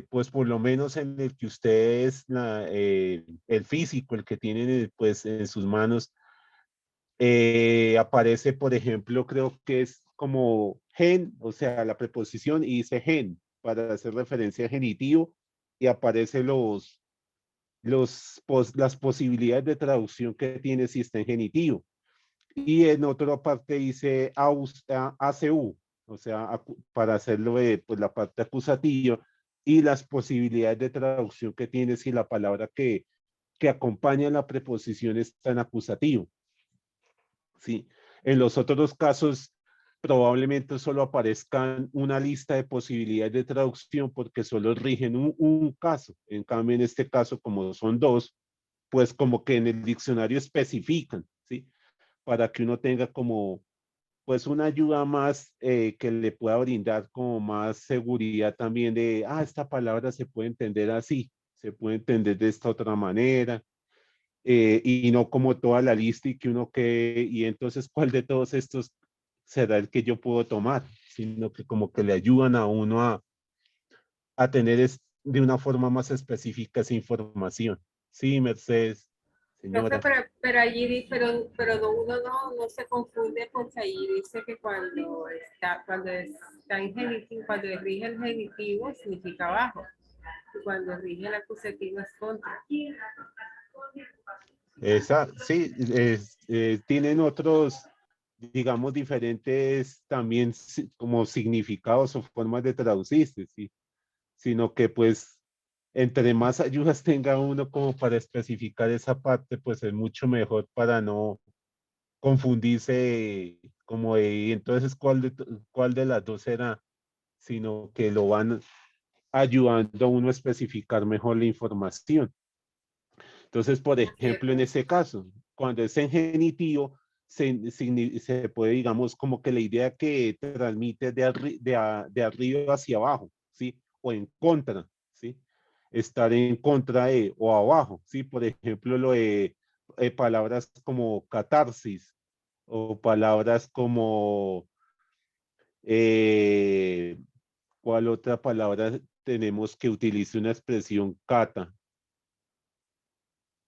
pues por lo menos en el que ustedes, el físico, el que tienen pues en sus manos, aparece, por ejemplo, creo que es como gen, o sea, la preposición y dice gen para hacer referencia a genitivo y aparece las posibilidades de traducción que tiene si está en genitivo. Y en otra parte dice ACU, o sea, para hacerlo pues la parte acusativa y las posibilidades de traducción que tiene si la palabra que acompaña la preposición está en acusativo. ¿Sí? En los otros casos, probablemente solo aparezcan una lista de posibilidades de traducción porque solo rigen un caso. En cambio, en este caso, como son dos, pues como que en el diccionario especifican, ¿sí? Para que uno tenga como, pues una ayuda más que le pueda brindar como más seguridad también de, esta palabra se puede entender así, se puede entender de esta otra manera, y no como toda la lista y que uno que, y entonces cuál de todos estos será el que yo puedo tomar, sino que como que le ayudan a uno a tener de una forma más específica esa información. Sí, Mercedes, Profe, señora. pero uno no se confunde porque ahí dice que cuando está en genitivo, cuando rige el genitivo significa abajo, y cuando rige el acusativo es contra. Sí, tienen otros, digamos, diferentes también como significados o formas de traducirse, sí, sino que pues entre más ayudas tenga uno como para especificar esa parte, pues es mucho mejor para no confundirse como de, "¿Y entonces cuál de las dos será?", sino que lo van ayudando a uno a especificar mejor la información. Entonces, por ejemplo, en ese caso, cuando es en genitivo, se puede, digamos, como que la idea que transmite de arriba hacia abajo, ¿sí? O en contra, ¿sí? Estar en contra de o abajo, ¿sí? Por ejemplo, lo de palabras como catarsis o palabras como, eh, ¿cuál otra palabra tenemos que utilice una expresión cata?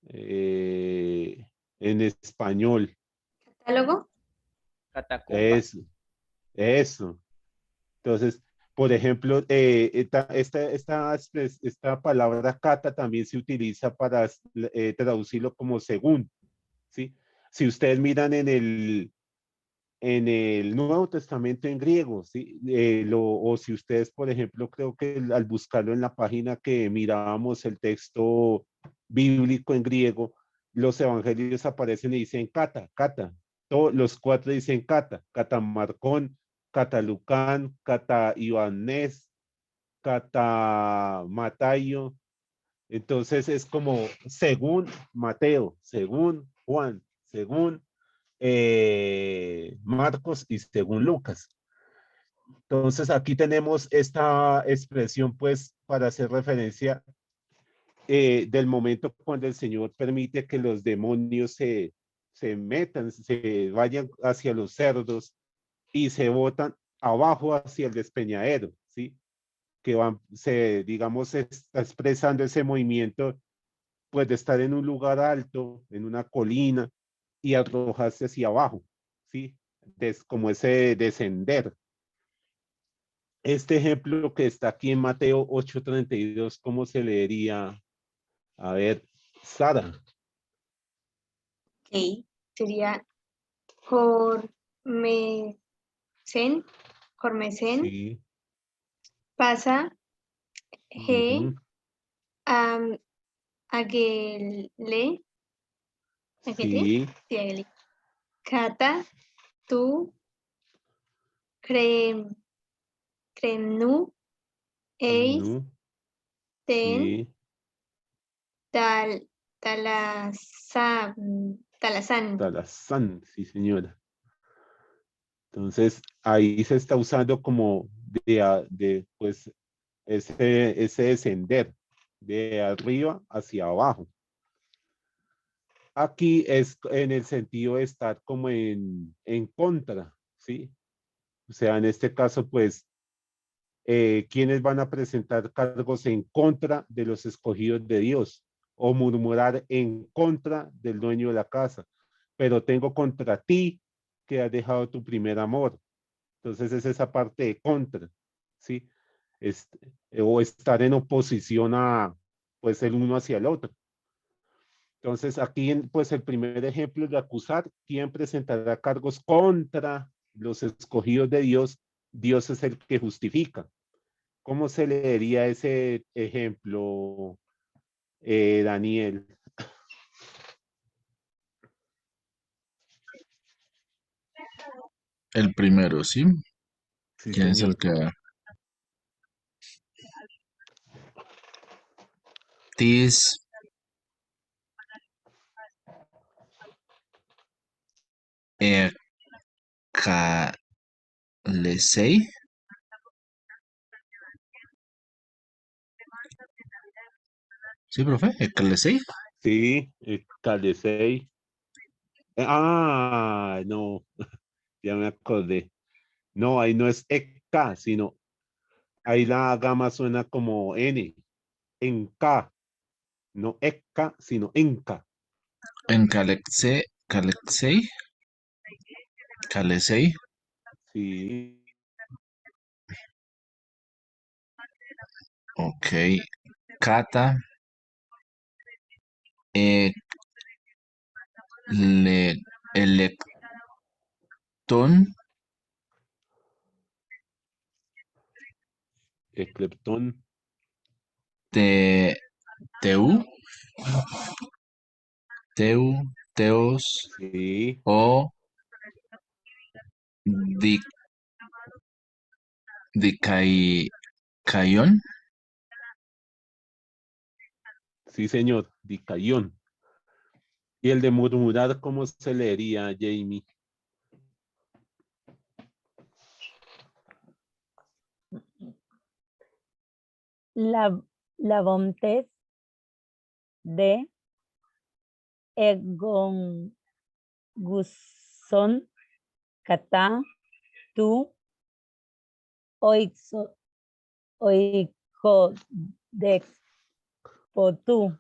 En español. ¿Catálogo? Catacumba. Eso, eso. Entonces, Por ejemplo, esta palabra kata también se utiliza para traducirlo como según, ¿sí? Si ustedes miran en el Nuevo Testamento en griego, ¿sí? O si ustedes, por ejemplo, creo que al buscarlo en la página que mirábamos el texto bíblico en griego, los evangelios aparecen y dicen kata, kata. Todos los cuatro dicen kata, kata Marcón, kata Lucán, kata Ioannes, kata Matayo. Entonces es como según Mateo, según Juan, según Marcos y según Lucas. Entonces aquí tenemos esta expresión pues para hacer referencia del momento cuando el Señor permite que los demonios se metan, se vayan hacia los cerdos y se botan abajo hacia el despeñadero, ¿sí? Que van, digamos, está expresando ese movimiento pues de estar en un lugar alto, en una colina y arrojarse hacia abajo, ¿sí? Como ese descender. Este ejemplo que está aquí en Mateo 8:32, ¿cómo se leería? A ver, Sara. Ok, sería Jormesen, Jormesen, Sí. pasa G, Ujú. Agele, Agele, Sí. sí, Agele, Kata, tu, Kremnu, Eis, No. Ten, Sí. Talasan, Talazán, sí, señora. Entonces, ahí se está usando como pues, ese descender de arriba hacia abajo. Aquí es en el sentido de estar como en contra, ¿sí? O sea, en este caso, pues, ¿quiénes van a presentar cargos en contra de los escogidos de Dios? O murmurar en contra del dueño de la casa. Pero tengo contra ti que has dejado tu primer amor. Entonces es esa parte de contra, ¿sí? O estar en oposición a, pues, el uno hacia el otro. Entonces, aquí, pues, el primer ejemplo de acusar, ¿quién presentará cargos contra los escogidos de Dios? Dios es el que justifica. ¿Cómo se leería ese ejemplo, Daniel? El primero, ¿sí? Sí, ¿Quién es el señor. que? Tis Ekalesei. Sí, profe, Ekalesei. Sí, Caldesei. No, ya me acordé. No, ahí no es EK, sino ahí la gama suena como N, en K, no EK, sino ENKA. Kalexei. Kalesei. Sí, Ok. Kata. Electón. Ecleptón. Te, Teu. Teos. Sí, O Di, Dicaión. sí, señor, Dicayón. Y el de murmurar, ¿cómo se leería, Jamie? La volonté de Egon Gusson Kata tu oikodex potu.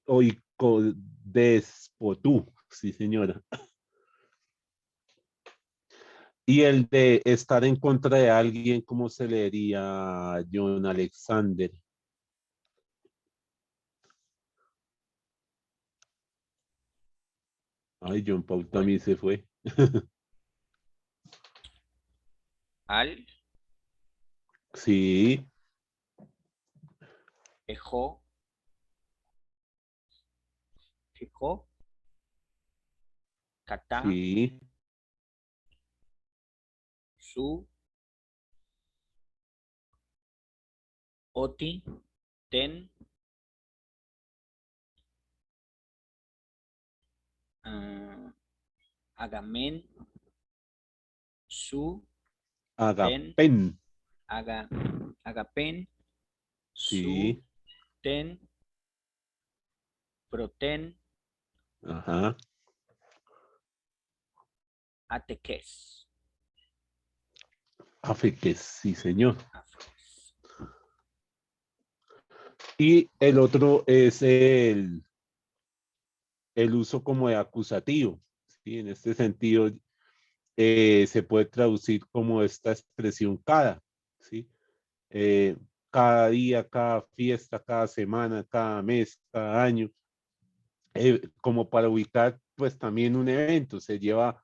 Oikodespotú, sí, señora. Y el de estar en contra de alguien, ¿cómo se leería, John Alexander? Ay, John Paul también se fue. Al, Sí, ejo, fijo, catá, sí, su, oti, ten, agamen, su, ten, agapen. agapen, su, Sí, ten, proten, ajá. ateques. Afeques, sí, señor. Afeques. Y el otro es el uso como de acusativo. ¿Sí? En este sentido, se puede traducir como esta expresión cada. ¿Sí? Eh, cada día, cada fiesta, cada semana, cada mes, cada año. Como para ubicar pues también un evento. Se lleva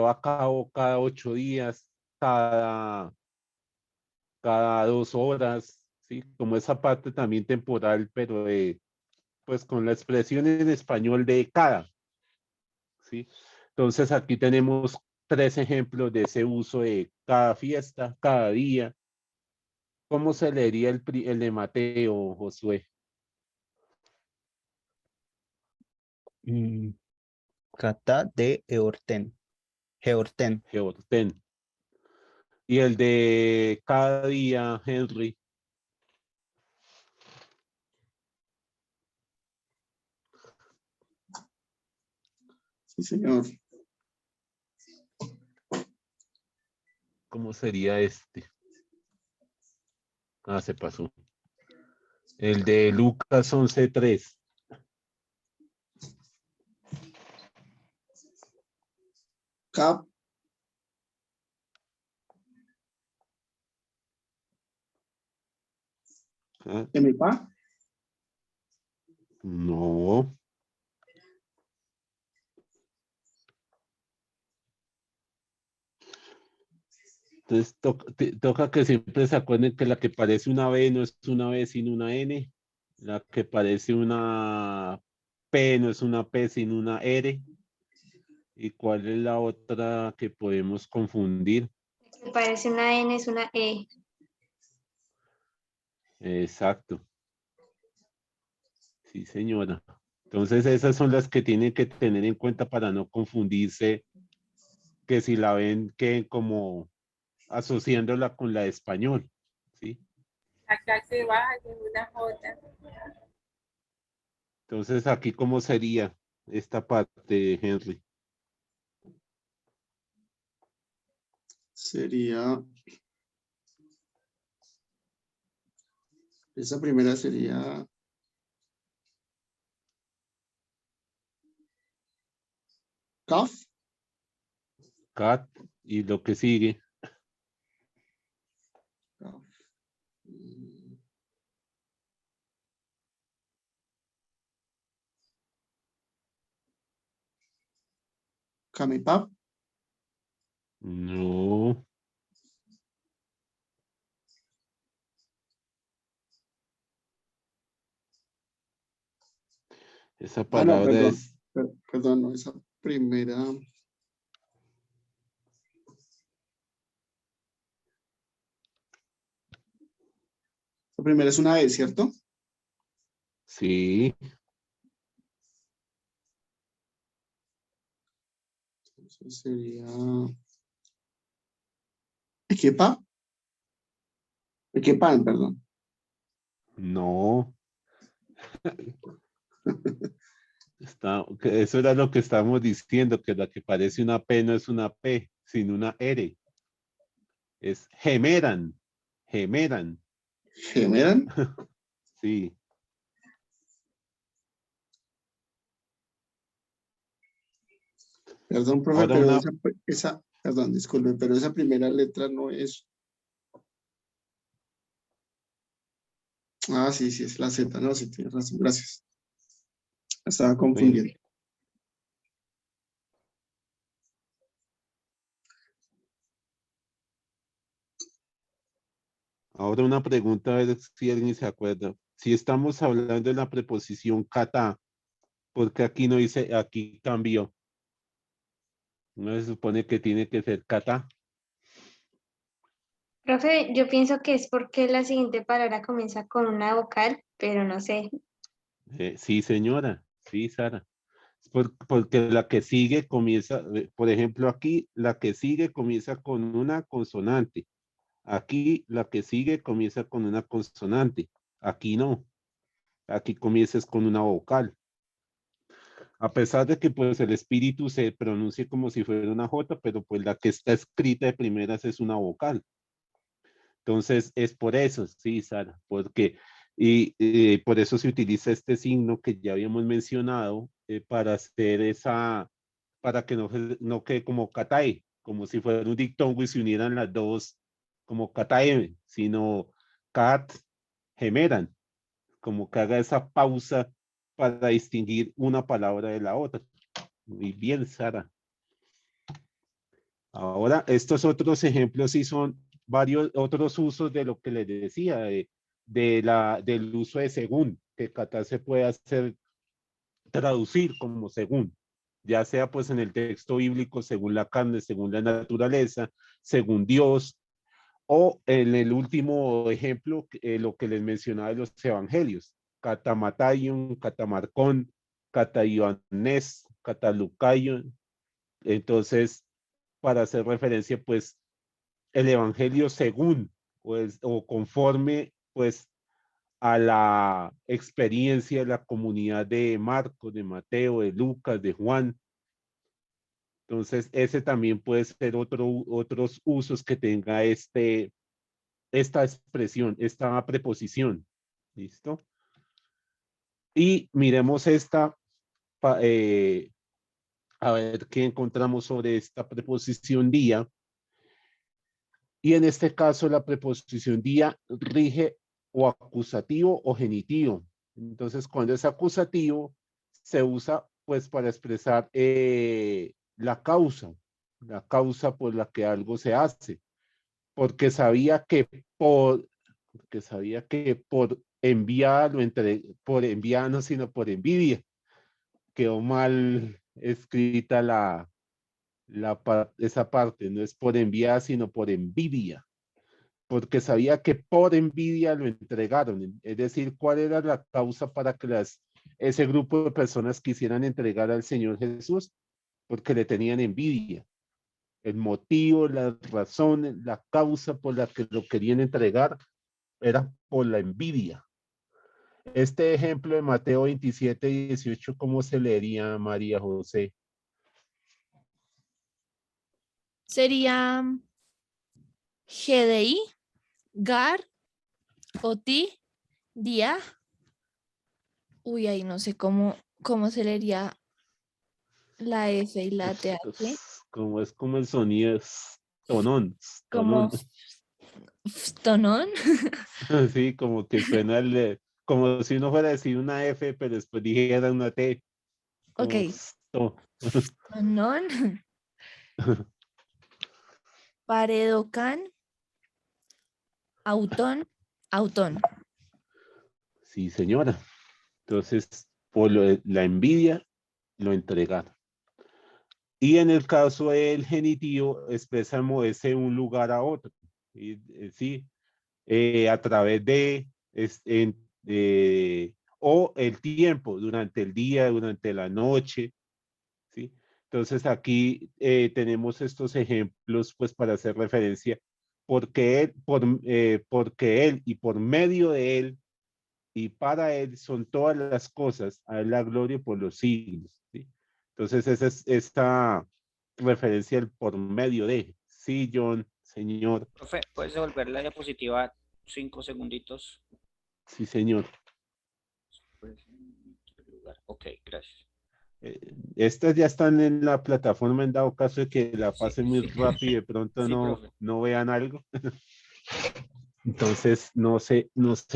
a cabo cada 8 días, cada 2 horas, ¿sí? Como esa parte también temporal, pero pues con la expresión en español de cada, ¿sí? Entonces aquí tenemos 3 ejemplos de ese uso de cada fiesta, cada día. ¿Cómo se leería el de Mateo, Josué? Kata de Eorten. Georten. Georten. Y el de cada día, Henry. Sí, señor. ¿Cómo sería este? Ah, se pasó. El de Lucas 11:3. Cap, ¿Ah? MPA, No. Entonces toca que siempre se acuerden que la que parece una B no es una B sin una N. La que parece una P no es una P sin una R. ¿Y cuál es la otra que podemos confundir? Me parece una N, es una E. Exacto. Sí, señora. Entonces esas son las que tienen que tener en cuenta para no confundirse, que si la ven que como asociándola con la de español. ¿Sí? Acá se baja con una J. Entonces aquí cómo sería esta parte, Henry. sería, esa primera sería CAF, Cat y lo que sigue. CAF. Camipap, No. Esa no, palabra perdón, es perdón, no, esa primera, la primera es una E, ¿cierto? sí. Entonces sería Equipa, Equipan, perdón. No. Eso era lo que estábamos diciendo, que la que parece una P no es una P, sino una R. Es gemeran. Gemeran. ¿Generan? Sí. Perdón, profe, Ahora pero una. esa Perdón, disculpe, pero esa primera letra no es. Ah, sí, sí, es la Z, no, sí, tienes razón, gracias. Estaba Bueno, confundiendo. ahora una pregunta, a ver si alguien se acuerda. Si estamos hablando de la preposición kata, ¿por qué aquí no dice, aquí cambió? ¿No se supone que tiene que ser kata? Profe, yo pienso que es porque la siguiente palabra comienza con una vocal, pero no sé. Sí, señora. Sí, Sara. Porque la que sigue comienza, por ejemplo, aquí la que sigue comienza con una consonante. Aquí la que sigue comienza con una consonante. Aquí no. Aquí comienzas con una vocal. A pesar de que pues el espíritu se pronuncie como si fuera una J, pero pues la que está escrita de primeras es una vocal. Entonces es por eso, sí, Sara, porque por eso se utiliza este signo que ya habíamos mencionado para hacer esa, para que no quede como katae, como si fuera un dictongo y se unieran las dos como katae, sino kat gemeran, como que haga esa pausa para distinguir una palabra de la otra. Muy bien, Sara. Ahora, estos otros ejemplos sí son varios otros usos de lo que les decía, del uso de según, que kata se puede hacer traducir como según, ya sea pues en el texto bíblico según la carne, según la naturaleza, según Dios, o en el último ejemplo, lo que les mencionaba de los evangelios, katamatayun, katamarcón, kataivanés, katalucayon. Entonces, para hacer referencia, pues, el evangelio según, pues, o conforme, pues, a la experiencia de la comunidad de Marcos, de Mateo, de Lucas, de Juan. Entonces, ese también puede ser otros usos que tenga esta expresión, esta preposición. ¿Listo? Y miremos a ver qué encontramos sobre esta preposición día. Y en este caso, la preposición día rige o acusativo o genitivo. Entonces, cuando es acusativo, se usa pues para expresar la causa por la que algo se hace, porque sabía que por enviada por enviada no, sino por envidia. Quedó mal escrita esa parte, no es por enviada, sino por envidia, porque sabía que por envidia lo entregaron. Es decir, ¿cuál era la causa para que ese grupo de personas quisieran entregar al Señor Jesús? Porque le tenían envidia. El motivo, las razones, la causa por la que lo querían entregar era por la envidia. Este ejemplo de Mateo 27:18, ¿cómo se leería, María José? Sería GDI, GAR, OTI, DIA. Uy, ahí no sé cómo se leería la F y la TH. Como es como el sonido es tonón, Como tonón. tonón. Sí, como que suena como si uno fuera a decir una F, pero después dijera una T. Ok, Como tonón. Paredocan, autón, autón. Sí, señora. Entonces, la envidia lo entregaron. Y en el caso del genitivo, expresa moverse de un lugar a otro. Sí, a través o el tiempo, durante el día, durante la noche, ¿sí? Entonces aquí tenemos estos ejemplos pues para hacer referencia porque él y por medio de él y para él son todas las cosas, a él la gloria por los siglos, ¿sí? Entonces esa es esta referencia al por medio de, sí, John, señor, Profe, ¿puedes devolver la diapositiva 5 segunditos? sí, señor. Ok, gracias. Estas ya están en la plataforma en dado caso de que la Sí, pasen muy sí. rápido y de pronto Sí, no, profe. no vean algo. Entonces no se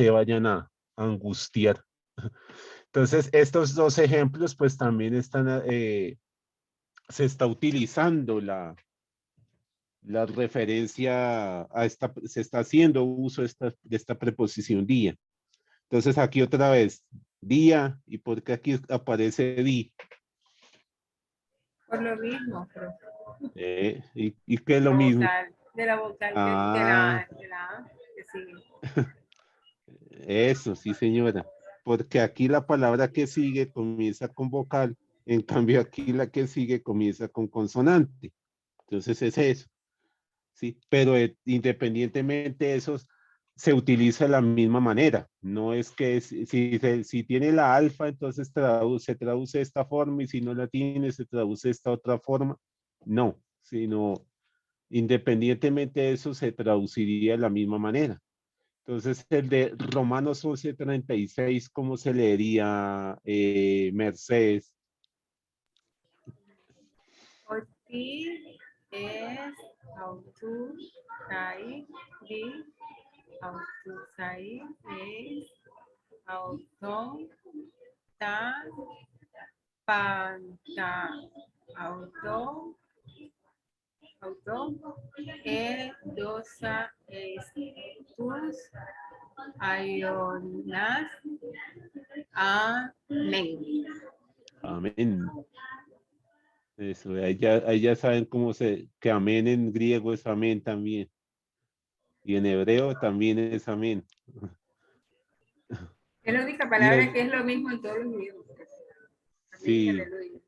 vayan a angustiar. Entonces, estos dos ejemplos, pues también se está utilizando la referencia a se está haciendo uso de esta preposición día. Entonces, aquí otra vez, día, ¿y por qué aquí aparece di? Por lo mismo, profe. ¿Y qué es lo mismo? De la vocal Ah, de la A que sigue. eso, sí, señora. Porque aquí la palabra que sigue comienza con vocal, en cambio aquí la que sigue comienza con consonante. Entonces es eso, ¿sí? Pero independientemente de eso, se utiliza de la misma manera. No es que si tiene la alfa, entonces se traduce de esta forma y si no la tiene, se traduce de esta otra forma. No, sino independientemente de eso, se traduciría de la misma manera. Entonces, el de Romanos 11:36, ¿cómo se leería, Mercedes? Oti es autus kai di autusai es auton ta panta auto dosa estus aionas amén. Amén. Eso, ahí ya saben que amén en griego es amén también. Y en hebreo también es amén. Es la única Y palabra que es lo mismo en todos los idiomas. Amén y sí. aleluya.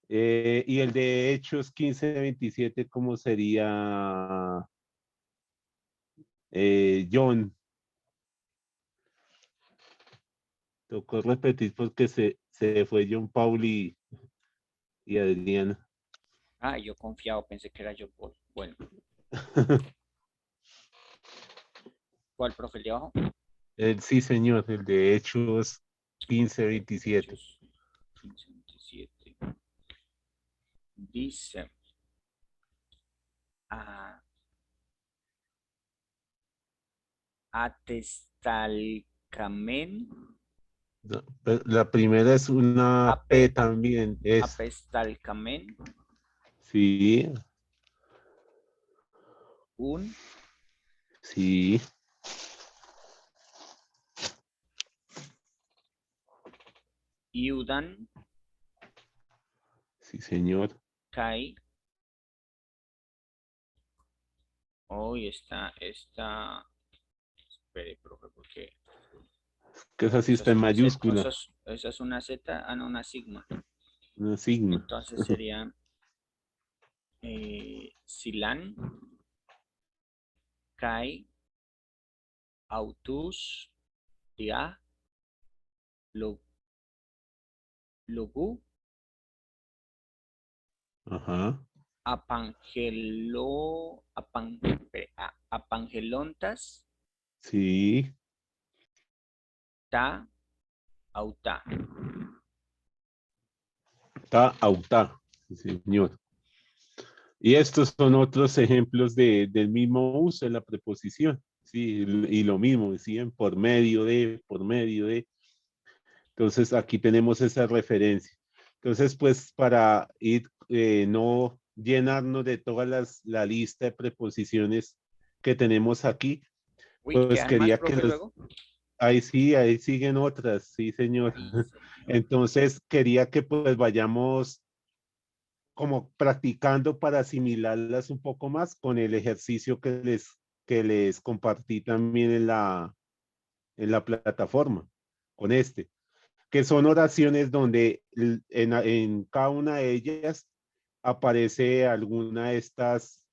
Y el de Hechos 15:27, ¿cómo sería, John? Tocó repetir porque se fue John Paul y Adriana. Ah, yo confiado, pensé que era yo. Bueno, ¿cuál, profe, el de abajo? Sí, señor, el de Hechos 15:27. Hechos 15:27. Dice, ah, atestalcamen, No, pero la primera es una P ape, también, es, apestalcamen, sí, un sí, iudan sí, señor. kai. Hoy espere, profe, porque Que esa sí esa está es en una Z, mayúscula, esa es una Z, no, una sigma. una sigma. Entonces sería Silan, Kai, Autus, Dia, Logu, Ajá, Apangelontas, sí, Ta, Auta. está autá, sí, señor. Y estos son otros ejemplos del mismo uso de la preposición, sí, y lo mismo, decían por medio de. Entonces, aquí tenemos esa referencia. Entonces, pues para ir, no llenarnos de la lista de preposiciones que tenemos aquí, Uy, pues ¿quedan más, quería que profe, luego? ahí sí, ahí siguen otras, sí, señor. Ay, señor. Entonces, quería que pues vayamos como practicando para asimilarlas un poco más con el ejercicio que les compartí también en la plataforma, con que son oraciones donde en cada una de ellas aparece alguna de estas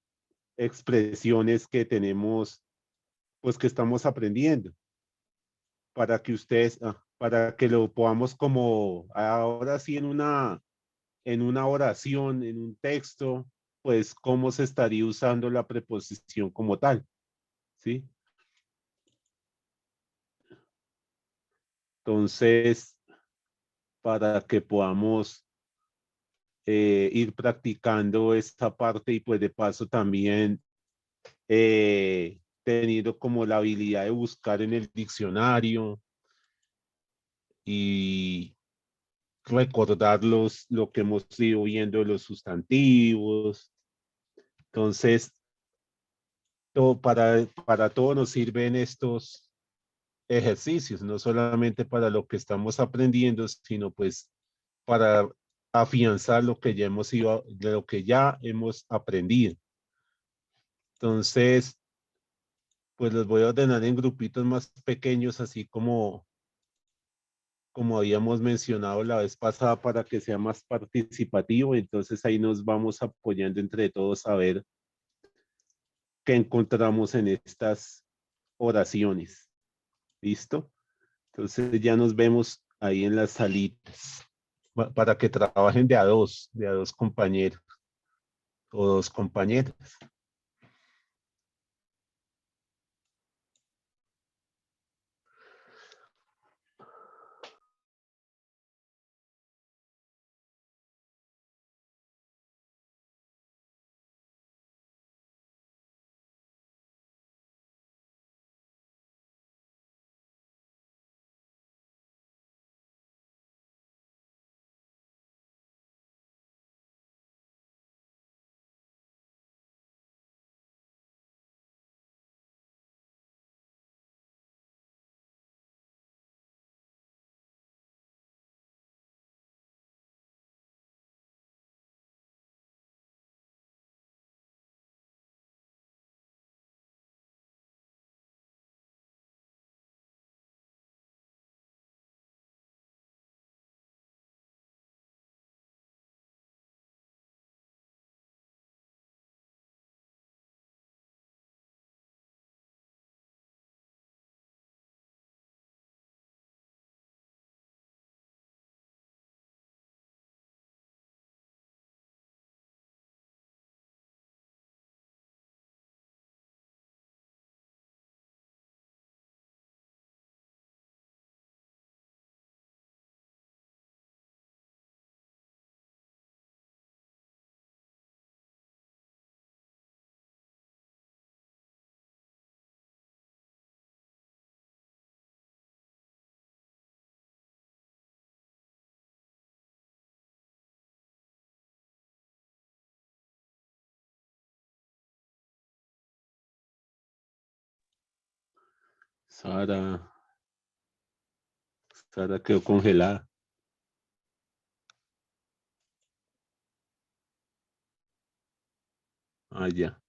expresiones que tenemos, pues que estamos aprendiendo, para que lo podamos como ahora sí en una oración, en un texto, pues cómo se estaría usando la preposición como tal, ¿sí? Entonces, para que podamos ir practicando esta parte y pues de paso también teniendo como la habilidad de buscar en el diccionario y recordar lo que hemos ido viendo de los sustantivos. Entonces, para todo nos sirven estos ejercicios, no solamente para lo que estamos aprendiendo, sino pues para afianzar lo que ya lo que ya hemos aprendido. Entonces, pues los voy a ordenar en grupitos más pequeños, así como habíamos mencionado la vez pasada, para que sea más participativo. Entonces ahí nos vamos apoyando entre todos a ver qué encontramos en estas oraciones. ¿Listo? Entonces ya nos vemos ahí en las salitas para que trabajen de a dos compañeros o dos compañeras. Sara quedó congelada. Ah, ya.